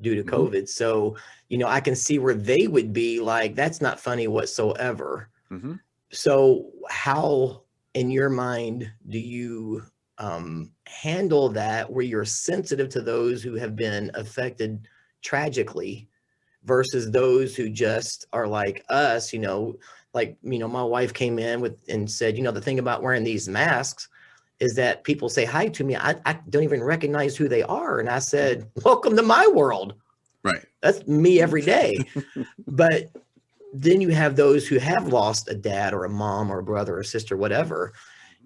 due to COVID. So, I can see where they would be like, that's not funny whatsoever. Mm-hmm. So how, in your mind, do you handle that, where you're sensitive to those who have been affected tragically versus those who just are like us, my wife came in and said, the thing about wearing these masks is that people say hi to me. I don't even recognize who they are. And I said, welcome to my world. Right. That's me every day. But then you have those who have lost a dad or a mom or a brother or a sister, whatever.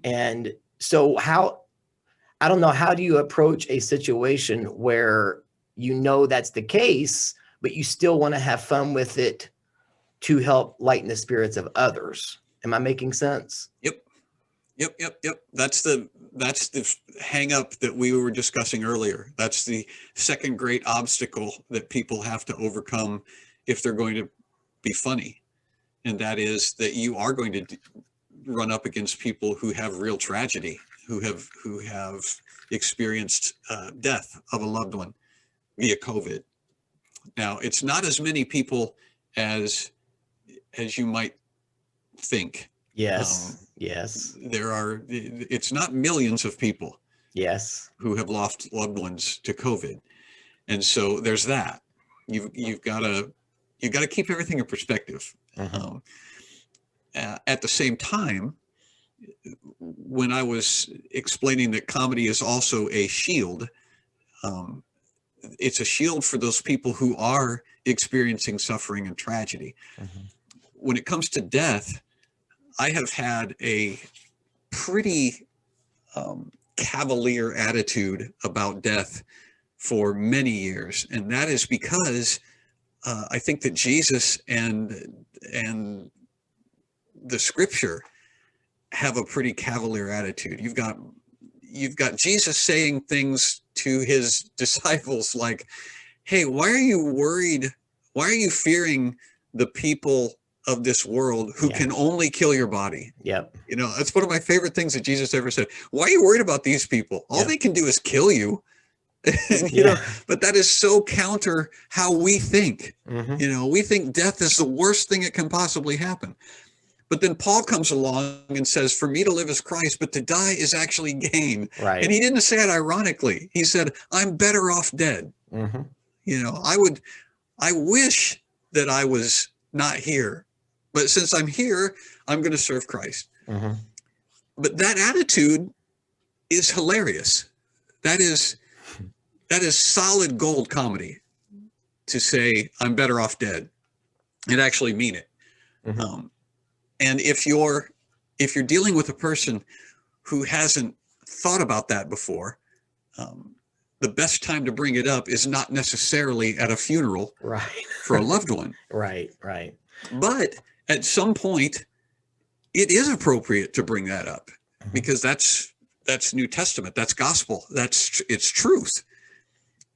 And so I don't know, how do you approach a situation where that's the case, but you still want to have fun with it to help lighten the spirits of others? Am I making sense? Yep. That's the hang up that we were discussing earlier. That's the second great obstacle that people have to overcome if they're going to be funny. And that is that you are going to run up against people who have real tragedy, who have experienced death of a loved one via COVID. Now, it's not as many people as you might think. Yes. Yes. It's not millions of people Yes. who have lost loved ones to COVID. And so there's that. You've got to keep everything in perspective. At the same time, when I was explaining that comedy is also a shield, it's a shield for those people who are experiencing suffering and tragedy. When it comes to death, I have had a pretty cavalier attitude about death for many years. And that is because I think that Jesus and the scripture have a pretty cavalier attitude. You've got Jesus saying things to his disciples like, hey, why are you worried? Why are you fearing the people of this world who can only kill your body? Yep. You know, that's one of my favorite things that Jesus ever said. Why are you worried about these people? All they can do is kill you. You know, but that is so counter how we think. You know, we think death is the worst thing that can possibly happen. But then Paul comes along and says, for me to live is Christ, but to die is actually gain. Right. And he didn't say it ironically. He said, I'm better off dead. You know, I wish that I was not here, but since I'm here, I'm going to serve Christ. But that attitude is hilarious. That is solid gold comedy, to say I'm better off dead and actually mean it. And if you're dealing with a person who hasn't thought about that before, the best time to bring it up is not necessarily at a funeral for a loved one. Right. But at some point, it is appropriate to bring that up because that's New Testament, that's gospel, it's truth.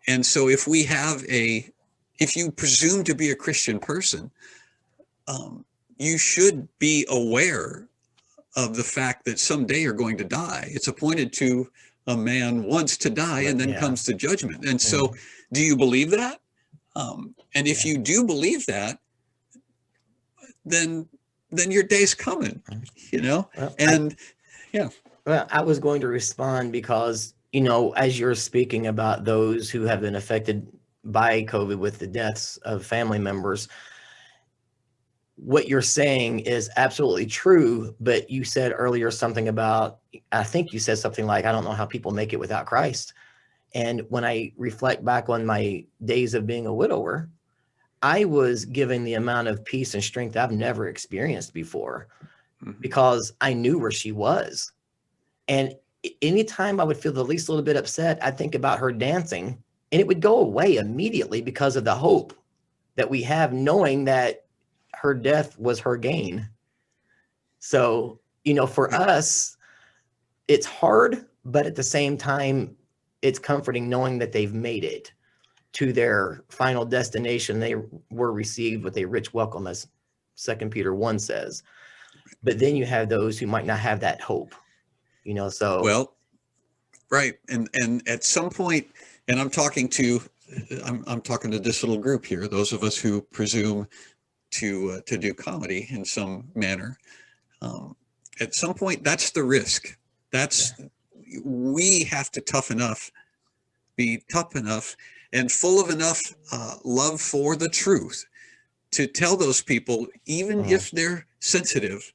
And so if you presume to be a Christian person, you should be aware of the fact that someday you're going to die. It's appointed to a man once to die, and then comes the judgment. And so do you believe that? And if you do believe that, then your day's coming, you know? Well, I was going to respond because, you know, as you're speaking about those who have been affected by COVID with the deaths of family members, what you're saying is absolutely true. But you said earlier something about, I think you said something like, I don't know how people make it without Christ. And when I reflect back on my days of being a widower, I was given the amount of peace and strength I've never experienced before because I knew where she was. And anytime I would feel the least little bit upset, I'd think about her dancing and it would go away immediately because of the hope that we have, knowing that her death was her gain. So, you know, for us, it's hard, but at the same time, it's comforting knowing that they've made it to their final destination. They were received with a rich welcome, as 2 Peter 1 says. But then you have those who might not have that hope, you know, so. Well, right. And at some point, and I'm talking to this little group here, those of us who presume to do comedy in some manner. At some point, that's the risk. We have to be tough enough and full of enough love for the truth to tell those people, even if they're sensitive,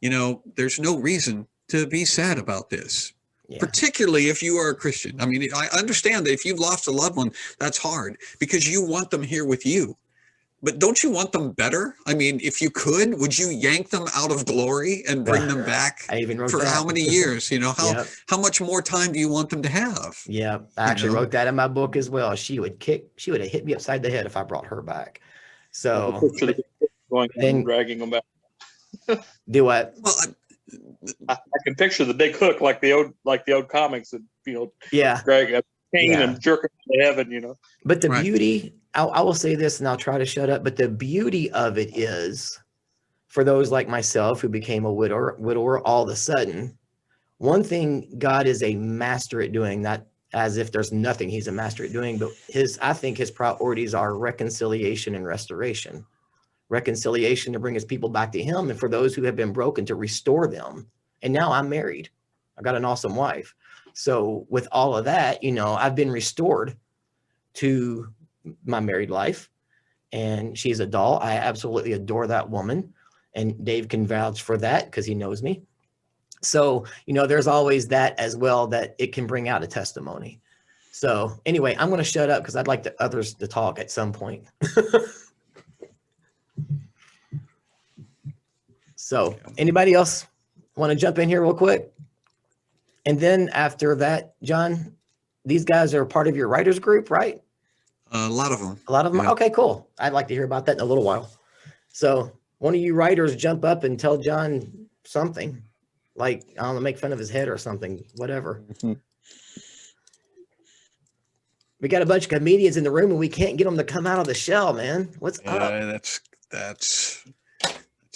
you know, there's no reason to be sad about this. Particularly if you are a Christian. I mean, I understand that if you've lost a loved one, that's hard because you want them here with you. But don't you want them better? I mean, if you could, would you yank them out of glory and bring them back for how many years? You know, how much more time do you want them to have? Yeah, I actually wrote that in my book as well. She would have hit me upside the head if I brought her back. So then dragging them back. Do what? Well, I can picture the big hook like the old comics that, you know, drag a cane and jerk them to heaven, you know. But the beauty, I will say this and I'll try to shut up, but the beauty of it is for those like myself who became a widower all of a sudden, one thing God is a master at doing, not as if there's nothing he's a master at doing, but I think his priorities are reconciliation and restoration. Reconciliation to bring his people back to him, and for those who have been broken to restore them. And now I'm married. I've got an awesome wife. So with all of that, you know, I've been restored to my married life, and she's a doll. I absolutely adore that woman, and Dave can vouch for that because he knows me. So, you know, there's always that as well, that it can bring out a testimony. So anyway, I'm going to shut up because I'd like the others to talk at some point. So anybody else want to jump in here real quick? And then after that, John, these guys are part of your writers group, right? A lot of them. A lot of them. Yeah. Okay, cool. I'd like to hear about that in a little while. So one of you writers jump up and tell John something, like, I don't know, make fun of his head or something, whatever. We got a bunch of comedians in the room and we can't get them to come out of the shell, man. What's up? That's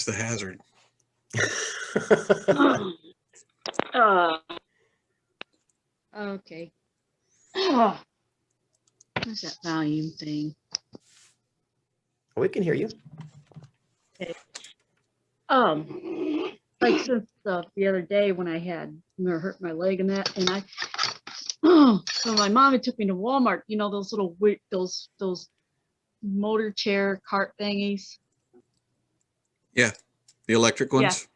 the hazard. Okay. What's that volume thing? We can hear you. Okay. Like since the other day when I had hurt my leg and that, and so my mom had took me to Walmart. You know those little those motor chair cart thingies. Yeah, the electric ones.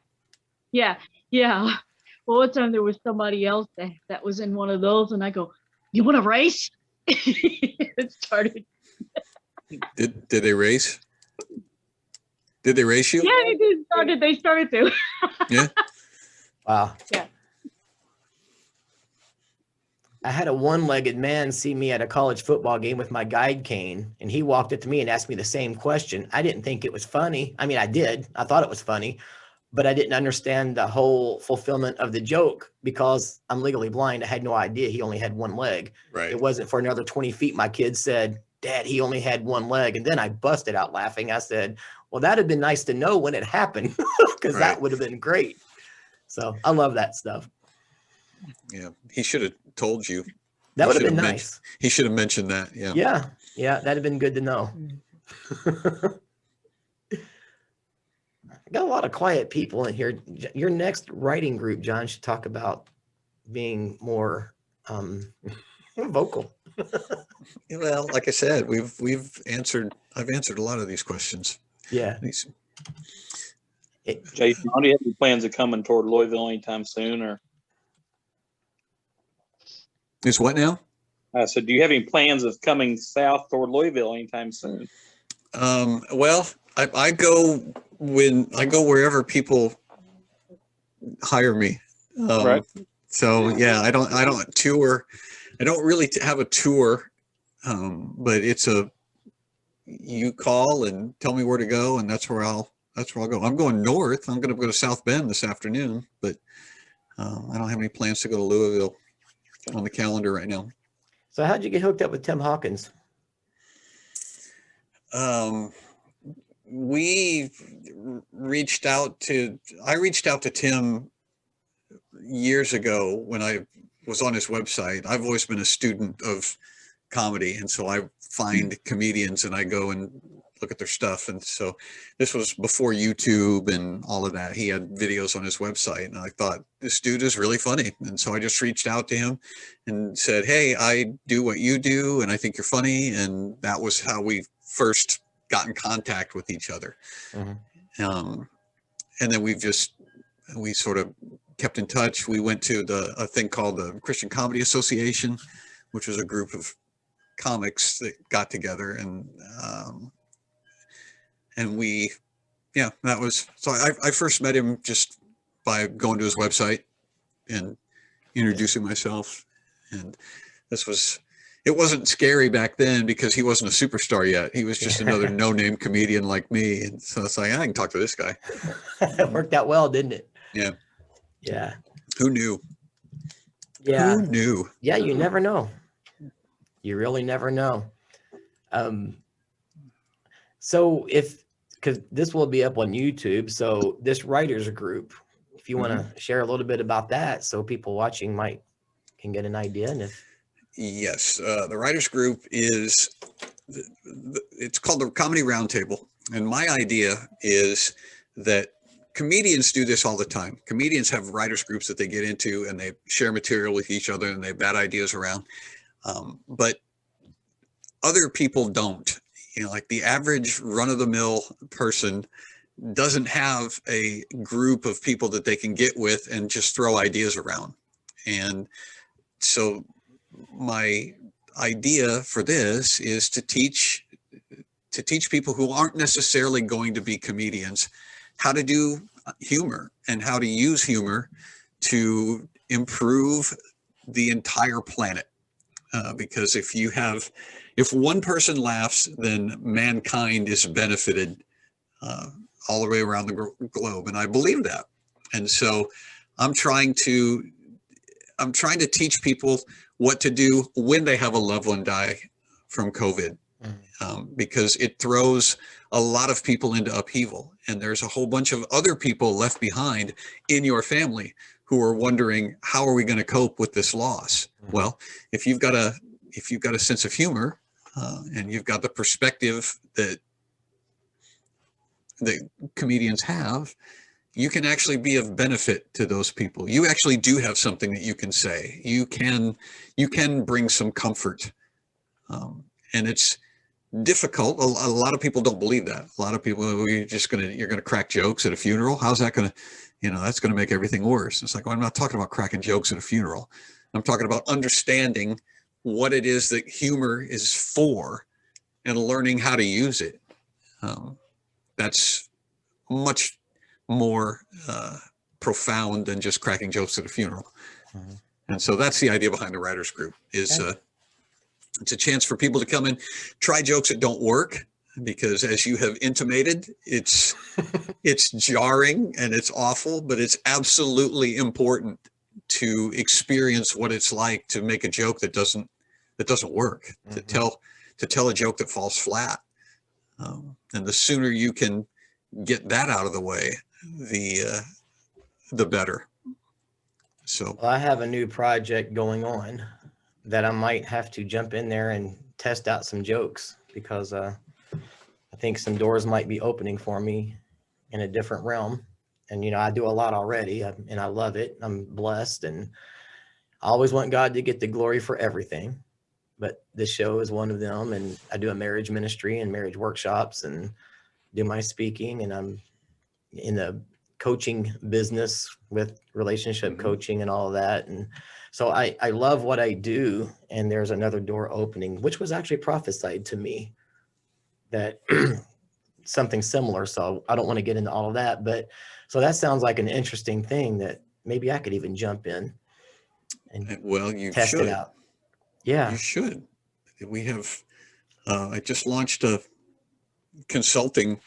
Yeah. Well, one time there was somebody else that was in one of those, and I go, "You want to race?" It started. Did they race? Did they race you? Yeah, they started to. Yeah. Wow. Yeah. I had a one-legged man see me at a college football game with my guide cane, and he walked up to me and asked me the same question. I didn't think it was funny. I mean, I did. I thought it was funny, but I didn't understand the whole fulfillment of the joke because I'm legally blind. I had no idea he only had one leg. Right. It wasn't for another 20 feet. My kid said, "Dad, he only had one leg." And then I busted out laughing. I said, well, that'd have been nice to know when it happened because that would have been great. So I love that stuff. Yeah. He should have told you. That would have been nice. He should have mentioned that. Yeah. Yeah. That'd have been good to know. I got a lot of quiet people in here. Your next writing group, John, should talk about being more vocal. Well, like I said, I've answered a lot of these questions. Yeah. Jason, do you have any plans of coming toward Louisville anytime soon, or? Is what now? So do you have any plans of coming south toward Louisville anytime soon? Well, I go wherever people hire me. Right. So yeah, I don't tour. I don't really have a tour, but you call and tell me where to go, and that's where I'll go. I'm going north. I'm going to go to South Bend this afternoon, but I don't have any plans to go to Louisville on the calendar right now. So how'd you get hooked up with Tim Hawkins? I reached out to Tim years ago when I was on his website. I've always been a student of comedy, and so I find comedians and I go and look at their stuff. And so this was before YouTube and all of that. He had videos on his website, and I thought, this dude is really funny. And so I just reached out to him and said, hey, I do what you do, and I think you're funny. And that was how we first got in contact with each other. Mm-hmm. And then we sort of kept in touch. We went to a thing called the Christian Comedy Association, which was a group of comics that got together, and that was, so I first met him just by going to his website and introducing myself. And it wasn't scary back then because he wasn't a superstar yet. He was just another no-name comedian like me. And so it's like, I can talk to this guy. It worked out well, didn't it? Yeah. Yeah. Who knew? Yeah. Who knew? Yeah. You never know. You really never know. So because this will be up on YouTube. So this writers group, if you want to share a little bit about that, so people watching can get an idea. And Yes, the writers group it's called the Comedy Roundtable. And my idea is that comedians do this all the time. Comedians have writers groups that they get into and they share material with each other and they bat ideas around. But other people don't. You know, like the average run-of-the-mill person doesn't have a group of people that they can get with and just throw ideas around. And so my idea for this is to teach people who aren't necessarily going to be comedians how to do humor and how to use humor to improve the entire planet. Because if one person laughs, then mankind is benefited all the way around the globe. And I believe that. And so I'm trying to teach people what to do when they have a loved one die from COVID, because it throws a lot of people into upheaval. And there's a whole bunch of other people left behind in your family who are wondering, how are we going to cope with this loss? Well, if you've got a sense of humor and you've got the perspective that comedians have, you can actually be of benefit to those people. You actually do have something that you can say. You can bring some comfort. And it's difficult. A lot of people don't believe that. A lot of people, you're going to crack jokes at a funeral. How's that going to, that's going to make everything worse. It's like, well, I'm not talking about cracking jokes at a funeral. I'm talking about understanding what it is that humor is for and learning how to use it. That's much more profound than just cracking jokes at a funeral. And so that's the idea behind the writers group is it's a chance for people to come in, try jokes that don't work, because as you have intimated, it's jarring and it's awful, but it's absolutely important to experience what it's like to make a joke that doesn't work, to tell a joke that falls flat. And the sooner you can get that out of the way, the better. So well, I have a new project going on that I might have to jump in there and test out some jokes, because I think some doors might be opening for me in a different realm. And, I do a lot already and I love it. I'm blessed, and I always want God to get the glory for everything. But this show is one of them. And I do a marriage ministry and marriage workshops and do my speaking. And I'm in the coaching business with relationship coaching and all of that. And so I love what I do. And there's another door opening, which was actually prophesied to me, that something similar. So I don't want to get into all of that, but so that sounds like an interesting thing that maybe I could even jump in and you test should. it out. Yeah. You should. We have, I just launched a consulting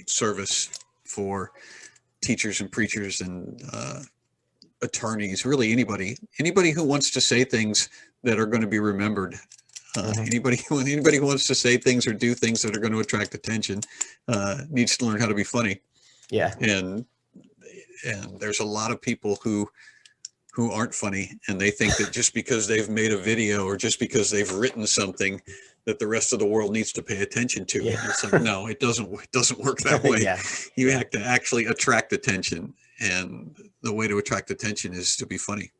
service for teachers and preachers and attorneys, really anybody who wants to say things that are going to be remembered. Anybody who wants to say things or do things that are going to attract attention needs to learn how to be funny. Yeah. And there's a lot of people who aren't funny, and they think that just because they've made a video or just because they've written something that the rest of the world needs to pay attention to. Yeah. It's like, no, it doesn't work that way. Yeah. You have to actually attract attention, and the way to attract attention is to be funny.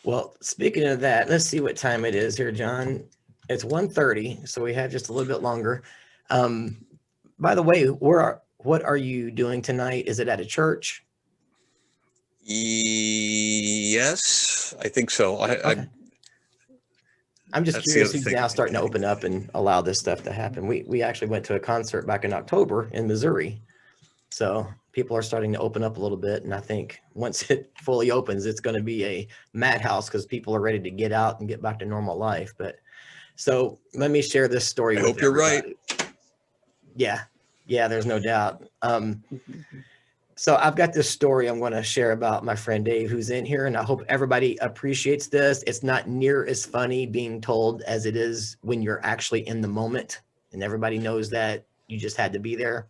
Well, speaking of that, let's see what time it is here, John. It's 1:30, so we have just a little bit longer. By the way, what are you doing tonight? Is it at a church? Yes, I think so. I'm just That's the curious other who's thing. now starting to open up and allow this stuff to happen. We actually went to a concert back in October in Missouri. So people are starting to open up a little bit. And I think once it fully opens, it's going to be a madhouse because people are ready to get out and get back to normal life. But so let me share this story. I with hope you're right. Yeah. Yeah, there's no doubt. So I've got this story I'm going to share about my friend Dave, who's in here, and I hope everybody appreciates this. It's not near as funny being told as it is when you're actually in the moment, and everybody knows that you just had to be there.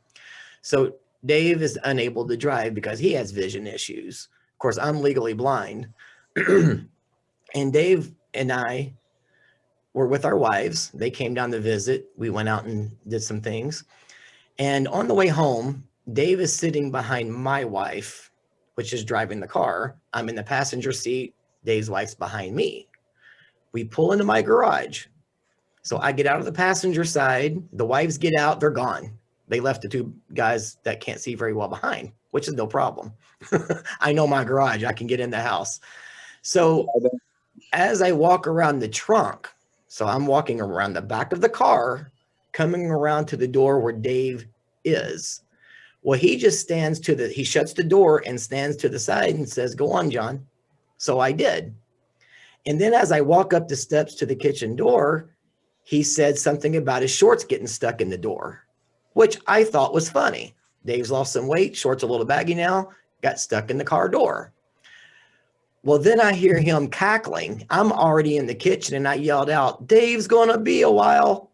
So Dave is unable to drive because he has vision issues. Of course, I'm legally blind. And Dave and I were with our wives. They came down to visit. We went out and did some things. And on the way home, Dave is sitting behind my wife, which is driving the car. I'm in the passenger seat. Dave's wife's behind me. We pull into my garage. So I get out of the passenger side. The wives get out. They're gone. They left the two guys that can't see very well behind, which is no problem. I know my garage. I can get in the house. So as I walk around the trunk, so I'm walking around the back of the car, coming around to the door where Dave is. Well, he just stands he shuts the door and stands to the side and says, "Go on, John." So I did. And then as I walk up the steps to the kitchen door, he said something about his shorts getting stuck in the door, which I thought was funny. Dave's lost some weight, shorts a little baggy now, got stuck in the car door. Well, then I hear him cackling. I'm already in the kitchen and I yelled out, "Dave's going to be a while."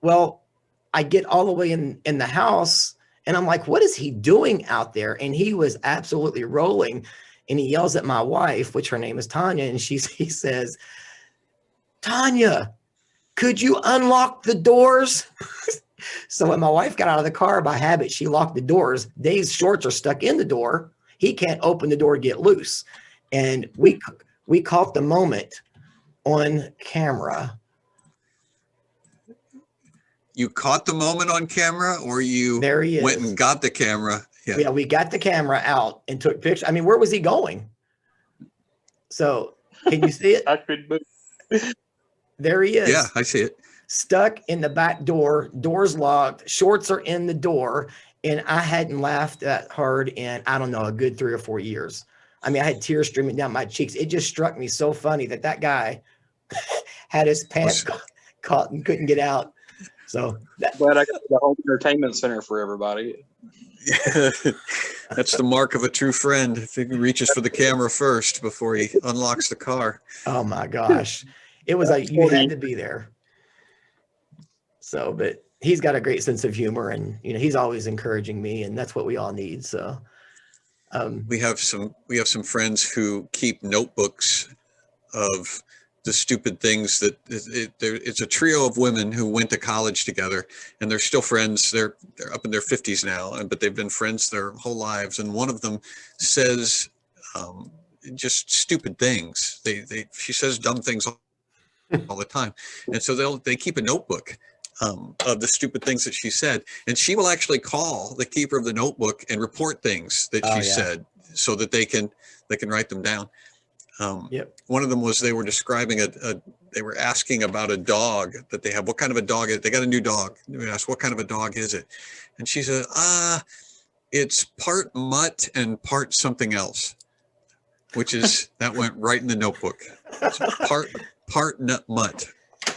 Well, I get all the way in the house and I'm like, what is he doing out there? And he was absolutely rolling. And he yells at my wife, which her name is Tanya. And he says, "Tanya, could you unlock the doors?" So when my wife got out of the car, by habit, she locked the doors. Dave's shorts are stuck in the door. He can't open the door to get loose. And we caught the moment on camera. You caught the moment on camera, or you There he went is. and got the camera? Yeah, we got the camera out and took pictures. I mean, where was he going? So can you see it? I could move. There he is. Yeah, I see it. Stuck in the back door, doors locked, shorts are in the door. And I hadn't laughed that hard in, I don't know, a good 3 or 4 years. I mean, I had tears streaming down my cheeks. It just struck me so funny that guy had his pants caught and couldn't get out. So Glad I got the home entertainment center for everybody. That's the mark of a true friend. If he reaches for the camera first before he unlocks the car. Oh my gosh. It was like, you had to be there. So, but he's got a great sense of humor and, you know, he's always encouraging me and that's what we all need. So, we have some friends who keep notebooks of the stupid things that it's a trio of women who went to college together and they're still friends. They're up in their 50s now, but they've been friends their whole lives. And one of them says just stupid things. She says dumb things all the time. And so they keep a notebook of the stupid things that she said. And she will actually call the keeper of the notebook and report things that she said so that they can write them down. One of them was they were describing they were asking about a dog that they have. What kind of a dog is it? They got a new dog. We asked, what kind of a dog is it? And she said, it's part mutt and part something else, that went right in the notebook. So part nut mutt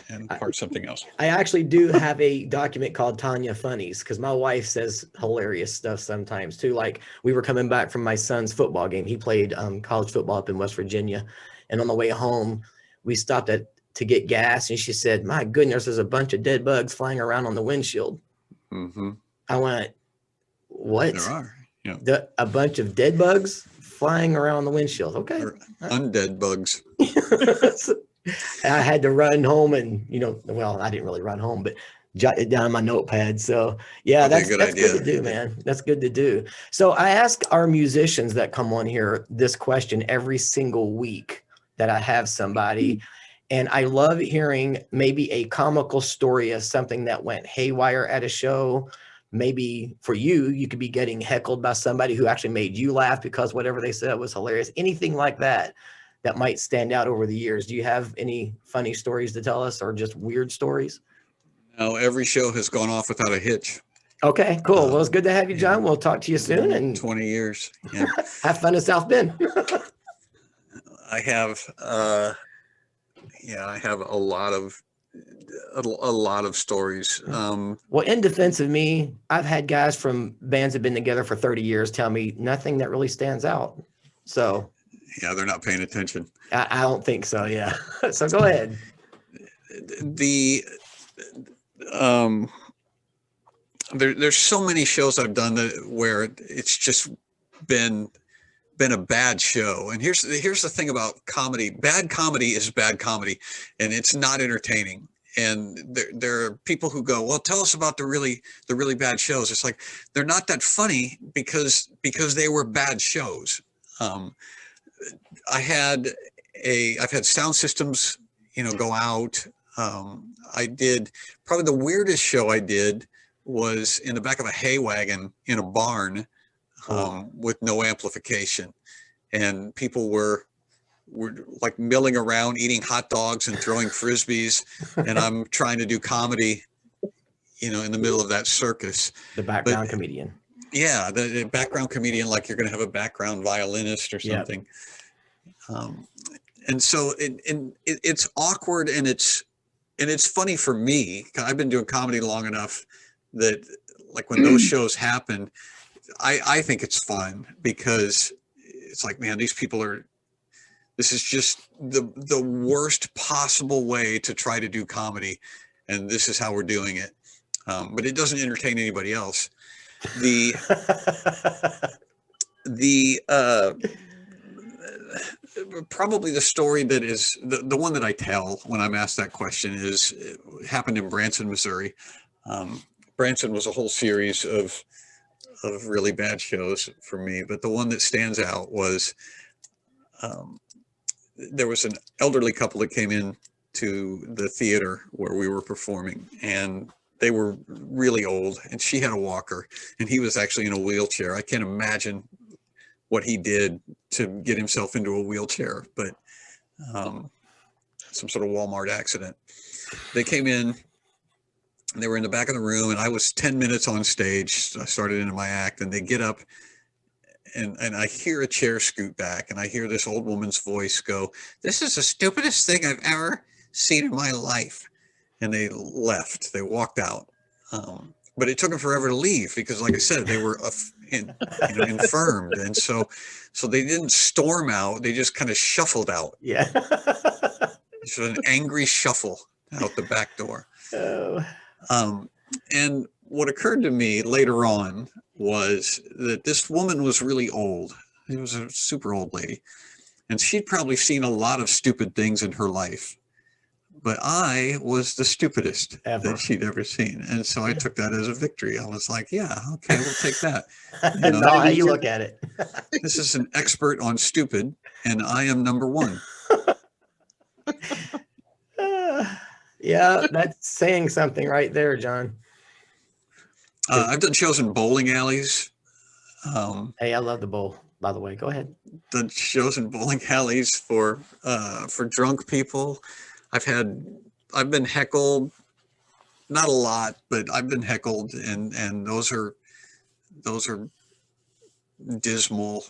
and part something else. I actually do have a document called Tanya Funnies because my wife says hilarious stuff sometimes too. Like we were coming back from my son's football game. He played college football up in West Virginia. And on the way home, we stopped to get gas. And she said, "My goodness, there's a bunch of dead bugs flying around on the windshield." Mm-hmm. I went, "What?" There are. Yeah. A bunch of dead bugs flying around the windshield. Okay. Or undead bugs. I had to run home and, I didn't really run home, but jot it down on my notepad. So yeah, that's good to do, man. That's good to do. So I ask our musicians that come on here this question every single week that I have somebody. And I love hearing maybe a comical story of something that went haywire at a show. Maybe for you could be getting heckled by somebody who actually made you laugh because whatever they said was hilarious. Anything like that might stand out over the years. Do you have any funny stories to tell us or just weird stories? No, every show has gone off without a hitch. Okay, cool. Well, it's good to have you, John. We'll talk to you soon. And 20 years. Yeah. Have fun in South Bend. I have a lot of stories. Well, in defense of me, I've had guys from bands that have been together for 30 years tell me nothing that really stands out. So yeah, they're not paying attention. I don't think so. Yeah. So go ahead. There's so many shows I've done where it's just been a bad show. And here's the thing about comedy. Bad comedy is bad comedy, and it's not entertaining. there are people who go, well, tell us about the really bad shows. It's like, they're not that funny because they were bad shows. I've had sound systems, go out. I did probably the weirdest show I did was in the back of a hay wagon in a barn, with no amplification, and people were like milling around, eating hot dogs and throwing frisbees, and I'm trying to do comedy, in the middle of that circus. The background comedian. Yeah, the background comedian, like you're going to have a background violinist or something. Yep. And so it's awkward, and it's funny for me. I've been doing comedy long enough that, like, when those shows happen, I think it's fun, because it's like, man, these people this is just the worst possible way to try to do comedy, and this is how we're doing it. But it doesn't entertain anybody else. Probably the story that is the one that I tell when I'm asked that question happened in Branson, Missouri. Branson was a whole series of really bad shows for me, but the one that stands out was, there was an elderly couple that came in to the theater where we were performing, and they were really old, and she had a walker, and he was actually in a wheelchair. I can't imagine what he did to get himself into a wheelchair, but some sort of Walmart accident. They came in, and they were in the back of the room, and I was 10 minutes on stage. I started into my act, and they get up, and I hear a chair scoot back, and I hear this old woman's voice go, "This is the stupidest thing I've ever seen in my life." And they left. They walked out. But it took them forever to leave, because, like I said, they were infirmed, and so they didn't storm out. They just kind of shuffled out. Yeah. So an angry shuffle out the back door. Oh. And what occurred to me later on was that this woman was really old. She was a super old lady, and she'd probably seen a lot of stupid things in her life. But I was the stupidest that she'd ever seen. And so I took that as a victory. I was like, yeah, okay, we'll take that. That's how you look at it. This is an expert on stupid, and I am number one. Yeah, that's saying something right there, John. I've done shows in bowling alleys. Hey, I love the bowl, by the way. Go ahead. Done shows in bowling alleys for drunk people. I've been heckled, not a lot, but I've been heckled, and those are dismal.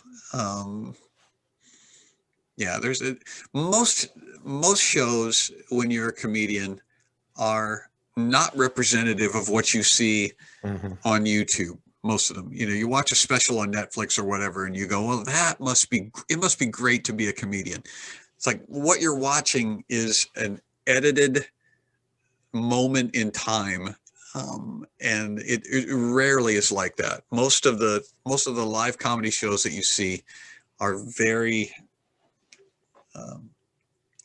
Yeah, most shows when you're a comedian are not representative of what you see on YouTube. Most of them, you watch a special on Netflix or whatever, and you go, well, it must be great to be a comedian. It's like, what you're watching is an edited moment in time, and it rarely is like that. Most of the live comedy shows that you see are very.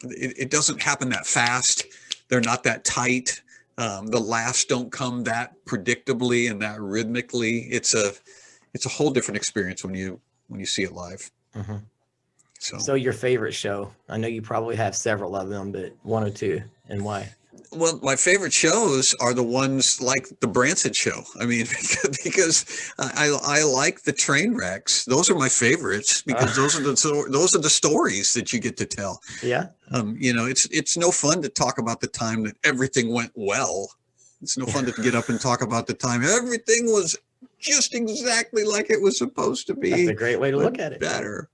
It doesn't happen that fast. They're not that tight. The laughs don't come that predictably and that rhythmically. It's a whole different experience when you see it live. Mm-hmm. So your favorite show? I know you probably have several of them, but one or two, and why? Well, my favorite shows are the ones like the Branson show. I mean, because I like the train wrecks. Those are my favorites, because those are the stories that you get to tell. Yeah. It's no fun to talk about the time that everything went well. It's no fun to get up and talk about the time everything was just exactly like it was supposed to be. That's a great way to look at it. Better.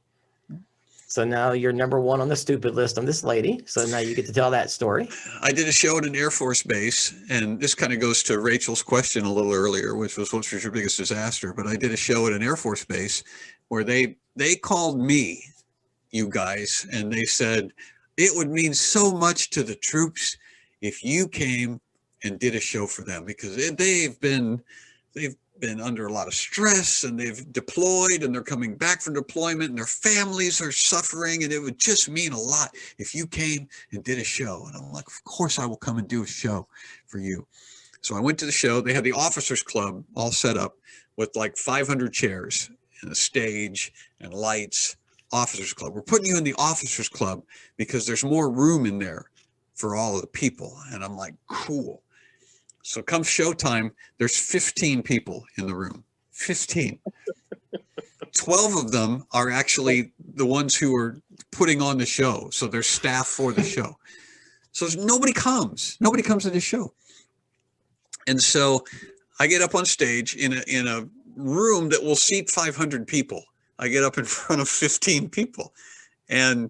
So now you're number one on the stupid list on this lady. So now you get to tell that story. I did a show at an Air Force base, and this kind of goes to Rachel's question a little earlier, which was, what was your biggest disaster? But I did a show at an Air Force base where they called me, you guys, and they said, it would mean so much to the troops if you came and did a show for them, because they've been under a lot of stress, and they've deployed, and they're coming back from deployment, and their families are suffering, and it would just mean a lot if you came and did a show. And I'm like, of course I will come and do a show for you. So I went to the show. They had the Officers Club all set up with like 500 chairs and a stage and lights. Officers Club. We're putting you in the Officers Club because there's more room in there for all of the people. And I'm like, cool. So come showtime, there's 15 people in the room. 15. 12 of them are actually the ones who are putting on the show. So they're staff for the show. So nobody comes. Nobody comes to the show. And so I get up on stage in a room that will seat 500 people. I get up in front of 15 people and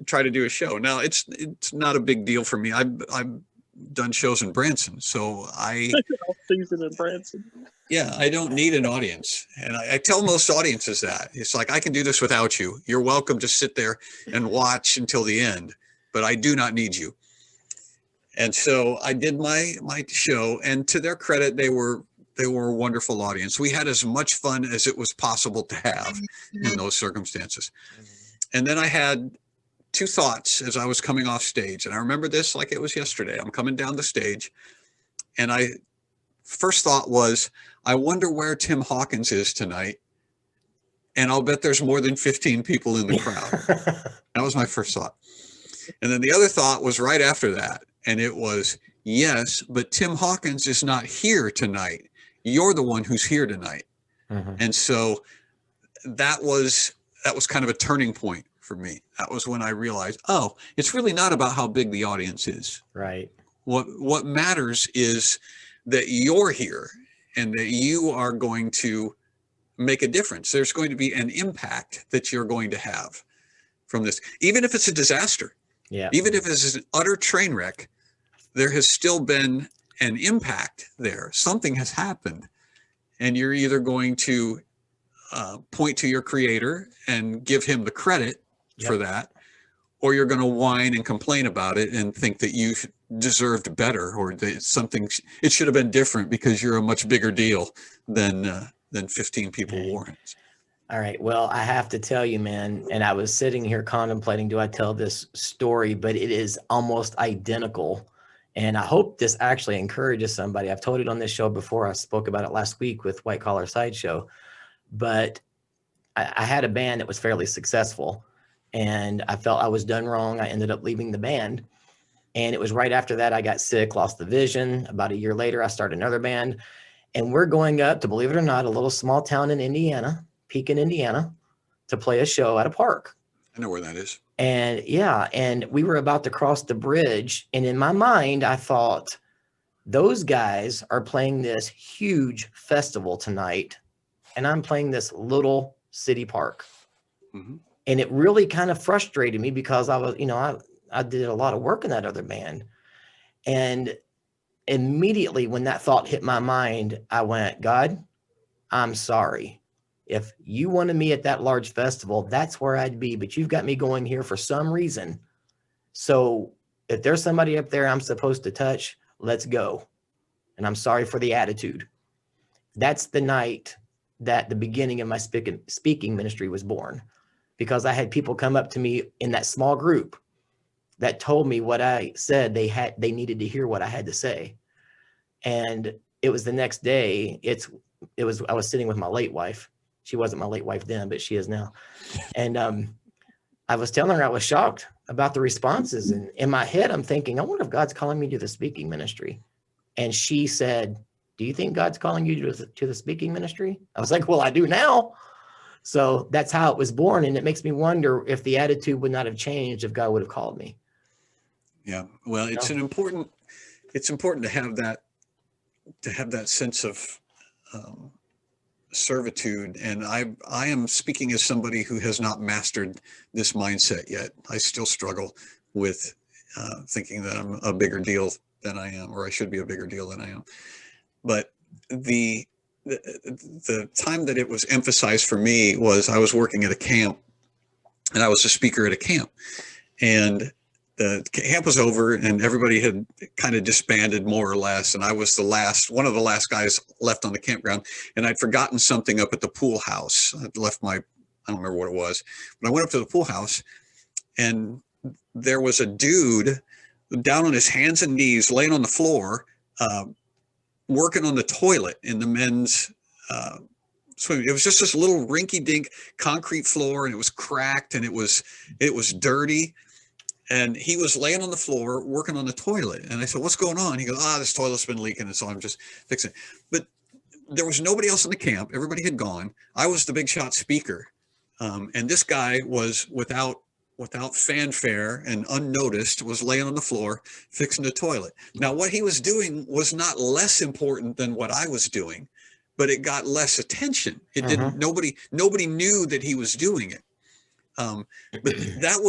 try to do a show. Now it's not a big deal for me. I've done shows in Branson, so season in Branson. Yeah, I don't need an audience. And I tell most audiences that. It's like, I can do this without you. You're welcome to sit there and watch until the end, but I do not need you. And so I did my show, and to their credit, they were a wonderful audience. We had as much fun as it was possible to have in those circumstances. And then I had two thoughts as I was coming off stage. And I remember this like it was yesterday. I'm coming down the stage, and first thought was, I wonder where Tim Hawkins is tonight. And I'll bet there's more than 15 people in the crowd. That was my first thought. And then the other thought was right after that. And it was, yes, but Tim Hawkins is not here tonight. You're the one who's here tonight. And so that was kind of a turning point for me. That was when I realized, oh, it's really not about how big the audience is. Right. What matters is that you're here and that you are going to make a difference. There's going to be an impact that you're going to have from this, even if it's a disaster. Yeah. Even if it's an utter train wreck, there has still been an impact there. Something has happened, and you're either going to point to your creator and give him the credit for that, or you're going to whine and complain about it and think that you deserved better, or that it should have been different because you're a much bigger deal than 15 people warrant. All right. Well, I have to tell you, man, and I was sitting here contemplating, do I tell this story? But it is almost identical. And I hope this actually encourages somebody. I've told it on this show before. I spoke about it last week with White Collar Sideshow. But I had a band that was fairly successful, and I felt I was done wrong. I ended up leaving the band. And it was right after that I got sick, lost the vision. About a year later, I started another band. And we're going up to, believe it or not, a little small town in Indiana, Pekin, Indiana, to play a show at a park. I know where that is. And yeah, and we were about to cross the bridge. And in my mind, I thought, those guys are playing this huge festival tonight, and I'm playing this little city park. And it really kind of frustrated me because I was, I did a lot of work in that other band. And immediately when that thought hit my mind, I went, God, I'm sorry. If you wanted me at that large festival, that's where I'd be, but you've got me going here for some reason. So if there's somebody up there I'm supposed to touch, let's go. And I'm sorry for the attitude. That's the night that the beginning of my speaking ministry was born, because I had people come up to me in that small group that told me what I said. They needed to hear what I had to say. And it was the next day. I was sitting with my late wife. She wasn't my late wife then, but she is now. And I was telling her I was shocked about the responses. And in my head, I'm thinking, I wonder if God's calling me to the speaking ministry. And she said, do you think God's calling you to the speaking ministry? I was like, well, I do now. So that's how it was born. And it makes me wonder if the attitude would not have changed if God would have called me. Yeah. Well, it's important to have that sense of servitude. And I am speaking as somebody who has not mastered this mindset yet. I still struggle with thinking that I'm a bigger deal than I am, or I should be a bigger deal than I am. But the time that it was emphasized for me was I was working at a camp, and I was a speaker at a camp, and the camp was over and everybody had kind of disbanded more or less. And I was one of the last guys left on the campground. And I'd forgotten something up at the pool house. I'd left I don't remember what it was, but I went up to the pool house and there was a dude down on his hands and knees, laying on the floor, working on the toilet in the men's swimming. It was just this little rinky-dink concrete floor, and it was cracked and it was dirty. And he was laying on the floor working on the toilet. And I said, "What's going on?" He goes, "This toilet's been leaking, and so I'm just fixing it." But there was nobody else in the camp. Everybody had gone. I was the big shot speaker. And this guy was without fanfare and unnoticed, was laying on the floor fixing the toilet. Now, what he was doing was not less important than what I was doing, but it got less attention. It didn't, nobody knew that he was doing it. But that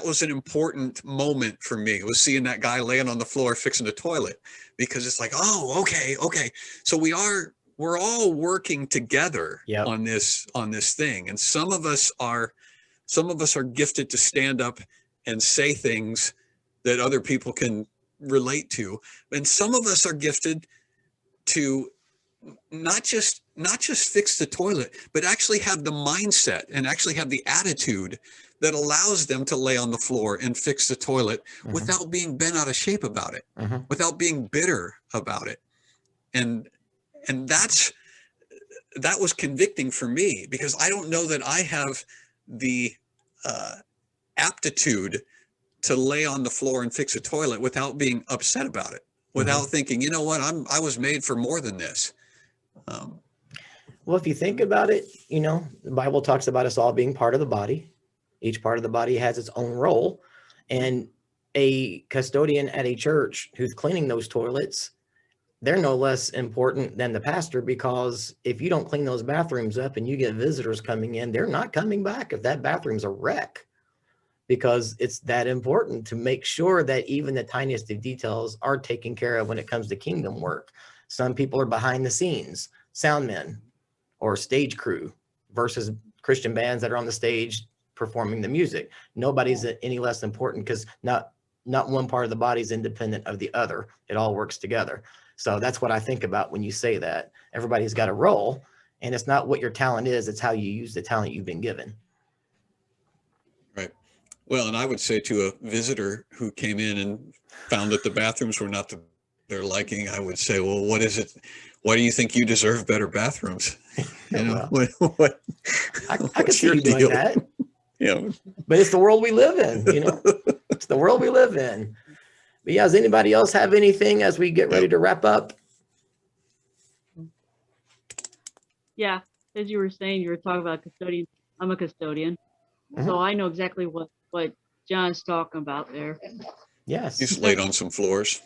was an important moment for me. It was seeing that guy laying on the floor fixing the toilet, because it's like, oh, okay. So we're all working together on this thing. And some of us are gifted to stand up and say things that other people can relate to. And some of us are gifted to not just fix the toilet, but actually have the mindset and actually have the attitude that allows them to lay on the floor and fix the toilet without being bent out of shape about it, without being bitter about it. And that was convicting for me, because I don't know that I have the aptitude to lay on the floor and fix a toilet without being upset about it, without thinking, you know what, I was made for more than this. Well, if you think about it, the Bible talks about us all being part of the body. Each part of the body has its own role, and a custodian at a church who's cleaning those toilets, they're no less important than the pastor, because if you don't clean those bathrooms up and you get visitors coming in, they're not coming back if that bathroom's a wreck, because it's that important to make sure that even the tiniest of details are taken care of when it comes to kingdom work. Some people are behind the scenes, sound men or stage crew, versus Christian bands that are on the stage performing the music. Nobody's any less important, because not one part of the body is independent of the other. It all works together. So that's what I think about when you say that. Everybody's got a role, and it's not what your talent is, it's how you use the talent you've been given. Right. Well, and I would say to a visitor who came in and found that the bathrooms were not to their liking, I would say, well, what is it? Why do you think you deserve better bathrooms? What I can see you doing that. But it's the world we live in, It's the world we live in. But yeah, does anybody else have anything as we get ready to wrap up? Yeah, as you were saying, you were talking about custodian. I'm a custodian, so I know exactly what John's talking about there. Yes. He's laid on some floors.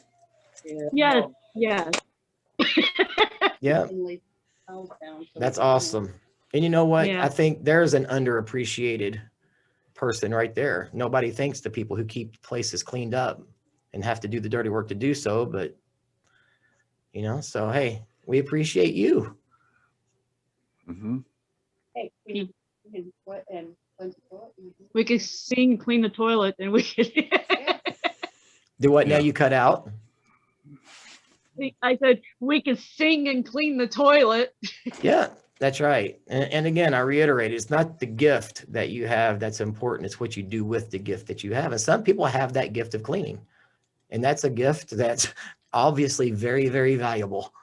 Yes. Yeah. That's awesome. And you know what? Yeah. I think there's an underappreciated person right there. Nobody thanks the people who keep places cleaned up and have to do the dirty work to do so. But, so, hey, we appreciate you. Hey, we could sing and clean the toilet, and we could Do what now? You cut out? I said we could sing and clean the toilet. Yeah, that's right. And again, I reiterate, it's not the gift that you have that's important. It's what you do with the gift that you have. And some people have that gift of cleaning, and that's a gift that's obviously very, very valuable.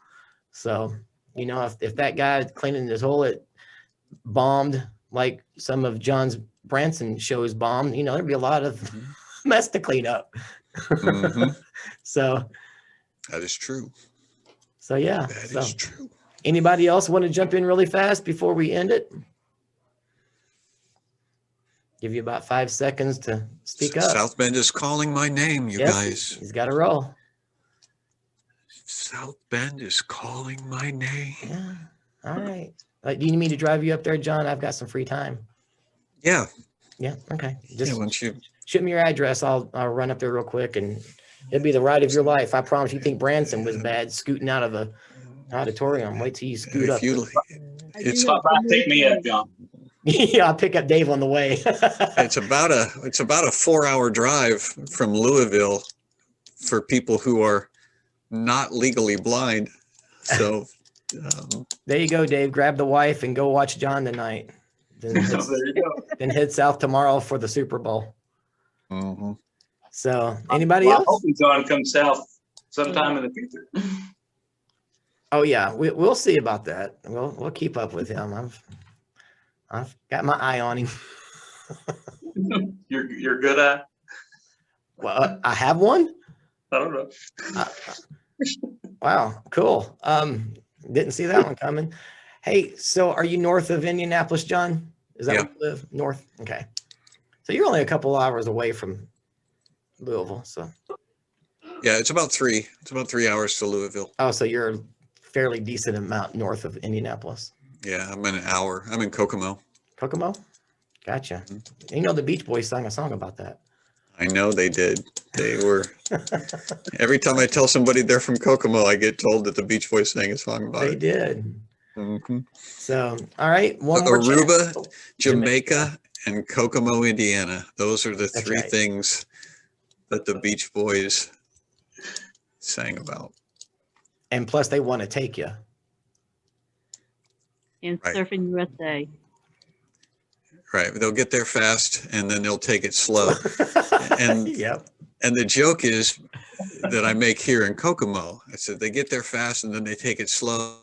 So, if that guy cleaning the toilet bombed like some of John Branson shows bombed, there'd be a lot of mess to clean up. So that is true. So yeah, that is true. Anybody else want to jump in really fast before we end it? Give you about 5 seconds to speak up. South Bend is calling my name, you guys. He's got to roll. South Bend is calling my name. Yeah. All right. Do you need me to drive you up there, John? I've got some free time. Yeah. Yeah. Okay. Just once you shoot me your address. I'll run up there real quick, and it'll be the ride of your life. I promise. You think Branson was bad scooting out of a auditorium? Wait till you scoot up. Stop by, take me up, John. Yeah, I'll pick up Dave on the way. It's about a 4-hour drive from Louisville for people who are not legally blind. So there you go, Dave. Grab the wife and go watch John tonight. Then head, There you go. then head south tomorrow for the Super Bowl. mhm. So anybody Well, I'm else? hoping John comes south sometime in the future. Oh yeah, we'll see about that. We'll keep up with him. I've got my eye on him. You're good at. Well, I have one. I don't know. Wow, cool. Didn't see that one coming. Hey, so are you north of Indianapolis, John? Is that Yeah. where you live? North? Okay. So you're only a couple hours away from Louisville. So Yeah, it's about 3 hours to Louisville. so you're a fairly decent amount north of Indianapolis. Yeah, I'm in an hour. I'm in Kokomo. Kokomo? Gotcha. You know the Beach Boys sang a song about that. I know they did. They were. Every time I tell somebody they're from Kokomo, I get told that the Beach Boys sang a song about They it. did. Mhm. So, all right, one more chance. Aruba, Oh, Jamaica, and Kokomo, Indiana. Those are the That's three right. things that the Beach Boys sang about. And plus, they want to take you. And Right. Surfing USA. Right. They'll get there fast and then they'll take it slow. And Yep. and the joke is that I make here in Kokomo. I said they get there fast and then they take it slow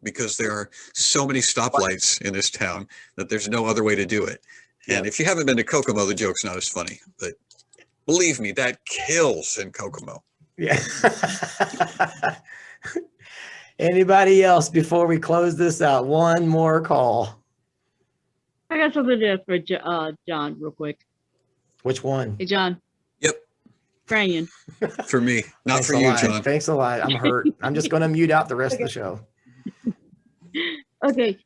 because there are so many stoplights in this town that there's no other way to do it. And if you haven't been to Kokomo, the joke's not as funny. But believe me, that kills in Kokomo. Yeah. Anybody else before we close this out? One more call. I got something to ask for John real quick. Which one? Hey, John. Yep. Brian. For me, not Thanks for a you, lot. John. Thanks a lot. I'm hurt. I'm just going to mute out the rest of the show. Okay.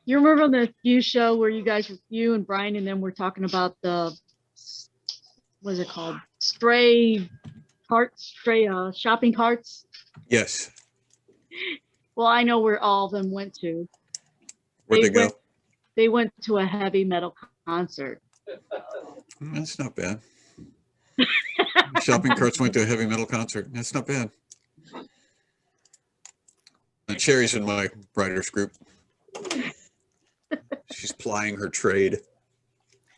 You remember the View show where you and Brian and them were talking about the, what is it called? Stray shopping carts? Yes. Well, I know where all of them went to. Where'd they go? They went to a heavy metal concert. That's not bad. Shopping carts went to a heavy metal concert. That's not bad. And Sherry's in my writers group. She's plying her trade.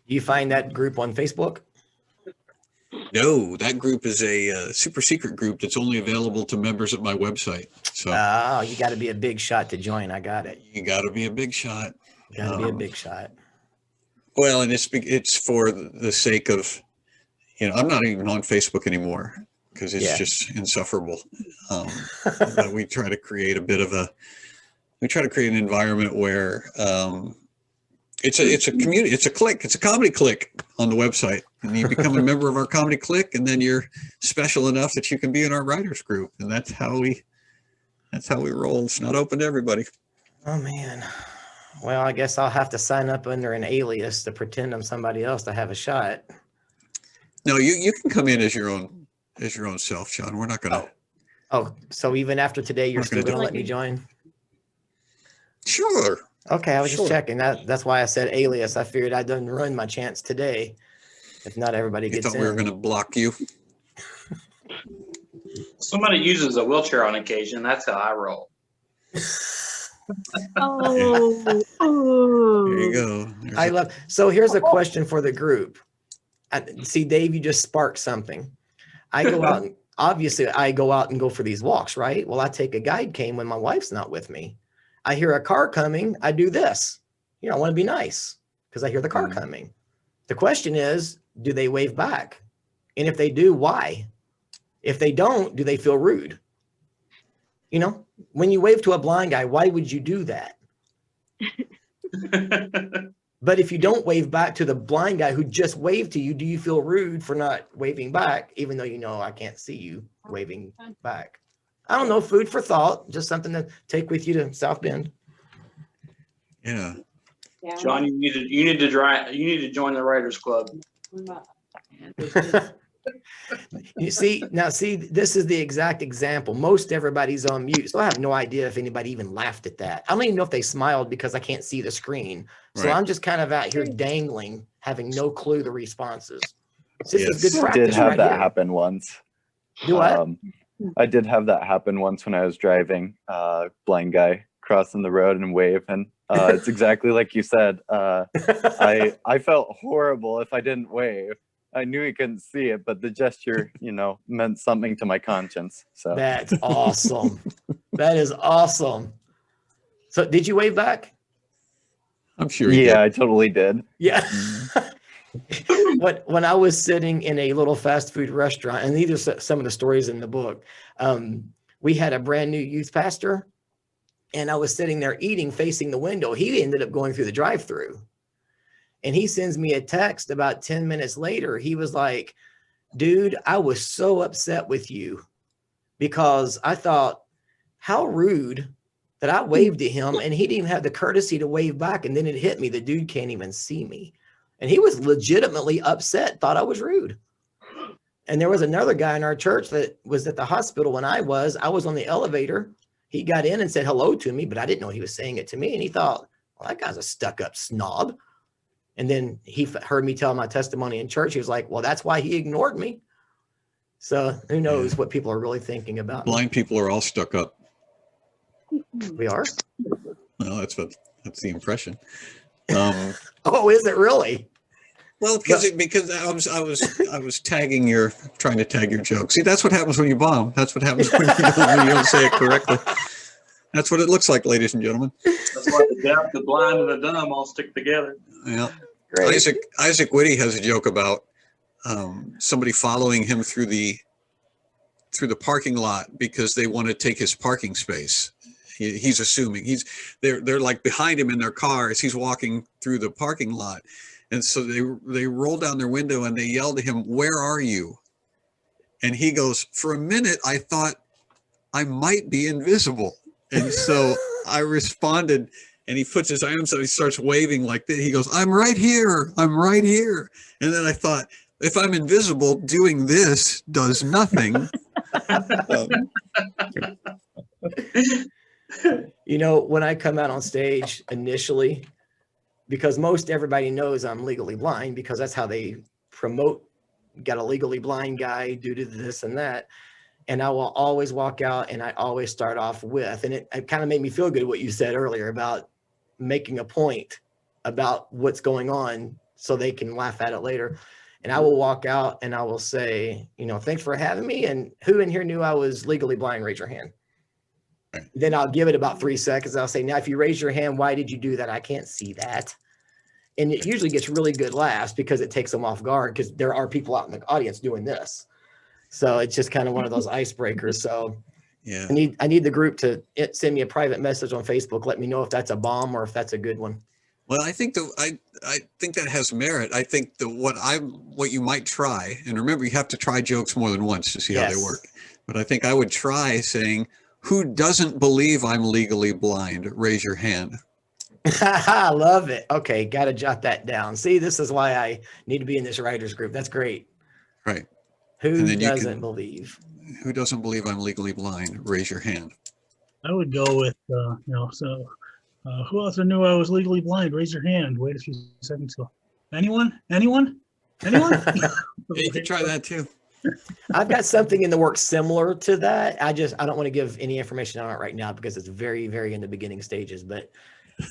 Do you find that group on Facebook? No, that group is a super secret group that's only available to members of my website. So Oh, you got to be a big shot to join. I got it. you got to be a big shot. Got to be a big shot. Well, and it's for the sake of, I'm not even on Facebook anymore because it's just insufferable. But we try to create an environment where it's a community, it's a clique, it's a comedy clique on the website, and you become a member of our comedy clique, and then you're special enough that you can be in our writers group, and that's how we roll. It's not open to everybody. Oh man. Well, I guess I'll have to sign up under an alias to pretend I'm somebody else to have a shot. No, you can come in as your own self, John. We're not gonna. Oh, so even after today, you're Not still gonna going to do let me join? Sure. Okay, I was just Sure. checking. That's why I said alias. I figured I didn't run my chance today. If not, everybody You gets thought in. we were going to block you? Somebody uses a wheelchair on occasion. That's how I roll. Oh, There you go. I love. So here's a question for the group. See, Dave, you just sparked something. I go out and obviously I go out and go for these walks, right? Well, I take a guide cane when my wife's not with me. I hear a car coming. I do this. I want to be nice because I hear the car coming. The question is, do they wave back? And if they do, why? If they don't, do they feel rude? When you wave to a blind guy, why would you do that? But if you don't wave back to the blind guy who just waved to you, do you feel rude for not waving back, even though I can't see you waving back? I don't know, food for thought, just something to take with you to South Bend. Yeah. John, you need to join the Writers Club. You see, now see, this is the exact example. Most everybody's on mute. So I have no idea if anybody even laughed at that. I don't even know if they smiled because I can't see the screen. So Right. I'm just kind of out here dangling, having no clue the responses. So this is Yes. good I practice did have right that here. happen once. Do what? I did have that happen once when I was driving. Blind guy crossing the road and waving. It's exactly like you said. I felt horrible if I didn't wave. I knew he couldn't see it, but the gesture, you know, meant something to my conscience. So That's awesome. That is awesome. So did you wave back? I'm sure he did. yeah, I totally did. Yeah. When I was sitting in a little fast food restaurant, and these are some of the stories in the book, we had a brand new youth pastor, and I was sitting there eating facing the window. He ended up going through the drive-through, and he sends me a text about 10 minutes later. He was like, dude, I was so upset with you because I thought, how rude that I waved at him and he didn't even have the courtesy to wave back. And then it hit me. The dude can't even see me. And he was legitimately upset, thought I was rude. And there was another guy in our church that was at the hospital when I was on the elevator. He got in and said hello to me, but I didn't know he was saying it to me. And he thought, well, that guy's a stuck-up snob. And then he heard me tell my testimony in church. He was like, well, that's why he ignored me. So who knows what people are really thinking about me. Blind people are all stuck up. We are? Well, that's the impression. Oh, is it really? Well, because I was trying to tag your joke. See, that's what happens when you bomb. That's what happens when you don't say it correctly. That's what it looks like, ladies and gentlemen. That's why the deaf, the blind, and the dumb all stick together. Yeah. Great. Isaac Whitty has a joke about somebody following him through the parking lot because they want to take his parking space. He's assuming they're like behind him in their car as he's walking through the parking lot. And so they roll down their window and they yell to him, "Where are you?" And he goes, "For a minute, I thought I might be invisible." And so I responded, and he puts his arms out, he starts waving like this. He goes, "I'm right here. I'm right here." And then I thought, if I'm invisible, doing this does nothing. You know, when I come out on stage initially, because most everybody knows I'm legally blind because that's how they promote, got a legally blind guy due to this and that. And I will always walk out and I always start off with, and it kind of made me feel good what you said earlier about making a point about what's going on so they can laugh at it later. And I will walk out and I will say, you know, thanks for having me. And who in here knew I was legally blind? Raise your hand. Then I'll give it about 3 seconds. I'll say, now, if you raise your hand, why did you do that? I can't see that. And it usually gets really good laughs because it takes them off guard because there are people out in the audience doing this. So it's just kind of one of those icebreakers. So yeah, I need the group to send me a private message on Facebook. Let me know if that's a bomb or if that's a good one. Well, I think I think that has merit. I think what you might try, and remember, you have to try jokes more than once to see how they work. But I think I would try saying, "Who doesn't believe I'm legally blind? Raise your hand." I love it. Okay, got to jot that down. See, this is why I need to be in this writers group. That's great. Right. Who doesn't believe? Who doesn't believe I'm legally blind? Raise your hand. I would go with, who else knew I was legally blind? Raise your hand. Wait a few seconds. Go. Anyone? Anyone? Anyone? Yeah, you can try that too. I've got something in the works similar to that. I don't want to give any information on it right now because it's very, very in the beginning stages, but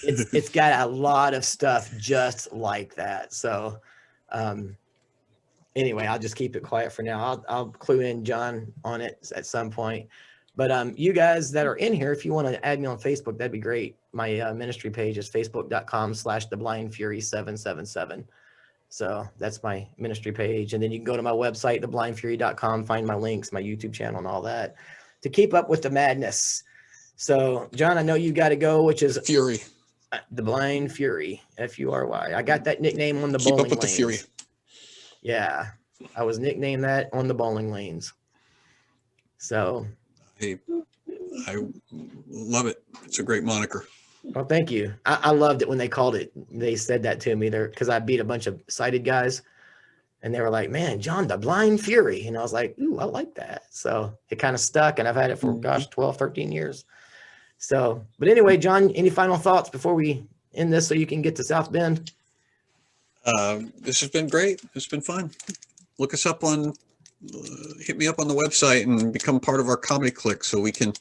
it's got a lot of stuff just like that. So anyway, I'll just keep it quiet for now. I'll clue in John on it at some point. But you guys that are in here, if you want to add me on Facebook, that'd be great. My ministry page is facebook.com/theblindfury777. So that's my ministry page. And then you can go to my website, theblindfury.com, find my links, my YouTube channel and all that to keep up with the madness. So John, I know you got to go, which is Fury. The Blind Fury, Fury. I got that nickname on the Keep bowling up with lanes. the Fury. Yeah, I was nicknamed that on the bowling lanes. So. Hey, I love it. It's a great moniker. Well, thank you. I loved it when they called it. They said that to me there because I beat a bunch of sighted guys. And they were like, man, John, the Blind Fury. And I was like, ooh, I like that. So it kind of stuck, and I've had it for, gosh, 12, 13 years. So, but anyway, John, any final thoughts before we end this so you can get to South Bend? This has been great. It's been fun. Look us up on, hit me up on the website and become part of our comedy clique so we can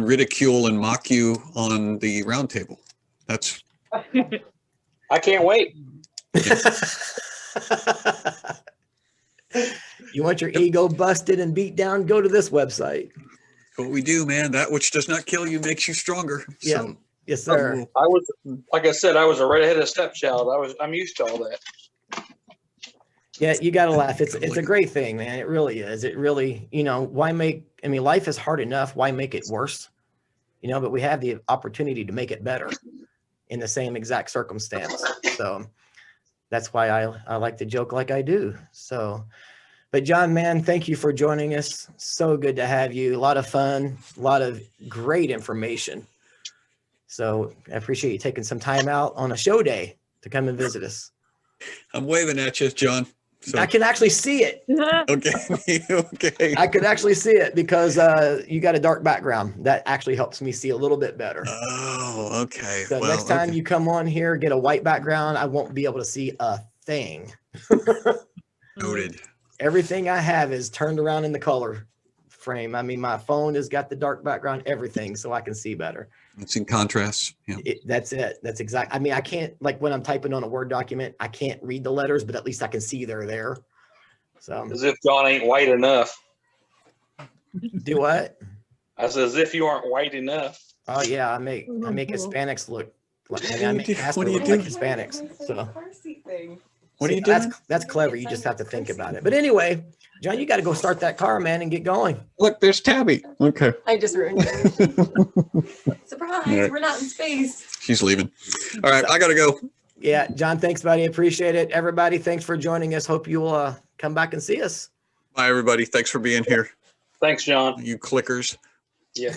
ridicule and mock you on the round table. That's. I can't wait. You want your ego busted and beat down? Go to this website. What we do, man. That which does not kill you makes you stronger. Yeah. So, yes, sir. I was, like I said, I was a redheaded stepchild. I'm used to all that. Yeah, you got to laugh. It's a great thing, man. It really is. It really, why make, I mean, life is hard enough. Why make it worse? But we have the opportunity to make it better in the same exact circumstance. So that's why I like to joke like I do. So, but John, man, thank you for joining us. So good to have you. A lot of fun, a lot of great information. So I appreciate you taking some time out on a show day to come and visit us. I'm waving at you, John. So. I can actually see it. Okay. Okay. I could actually see it because you got a dark background. That actually helps me see a little bit better. Oh, okay. So next time you come on here, get a white background, I won't be able to see a thing. Noted. Everything I have is turned around in the color frame. I mean, my phone has got the dark background, everything, so I can see better. It's in contrast. Yeah. That's it. That's exact. I mean, I can't, like when I'm typing on a Word document, I can't read the letters, but at least I can see they're there. So as if John ain't white enough. Do what? I said, as if you aren't white enough. Oh yeah, I make Hispanics look like, I make Casper look like Hispanics. So what are you doing? That's clever. You just have to think about it. But anyway, John, you got to go start that car, man, and get going. Look, there's Tabby. Okay. I just ruined it. Surprise, right. We're not in space. She's leaving. All right, I got to go. Yeah, John, thanks, buddy. Appreciate it. Everybody, thanks for joining us. Hope you will come back and see us. Bye, everybody. Thanks for being here. Thanks, John. You clickers. Yeah.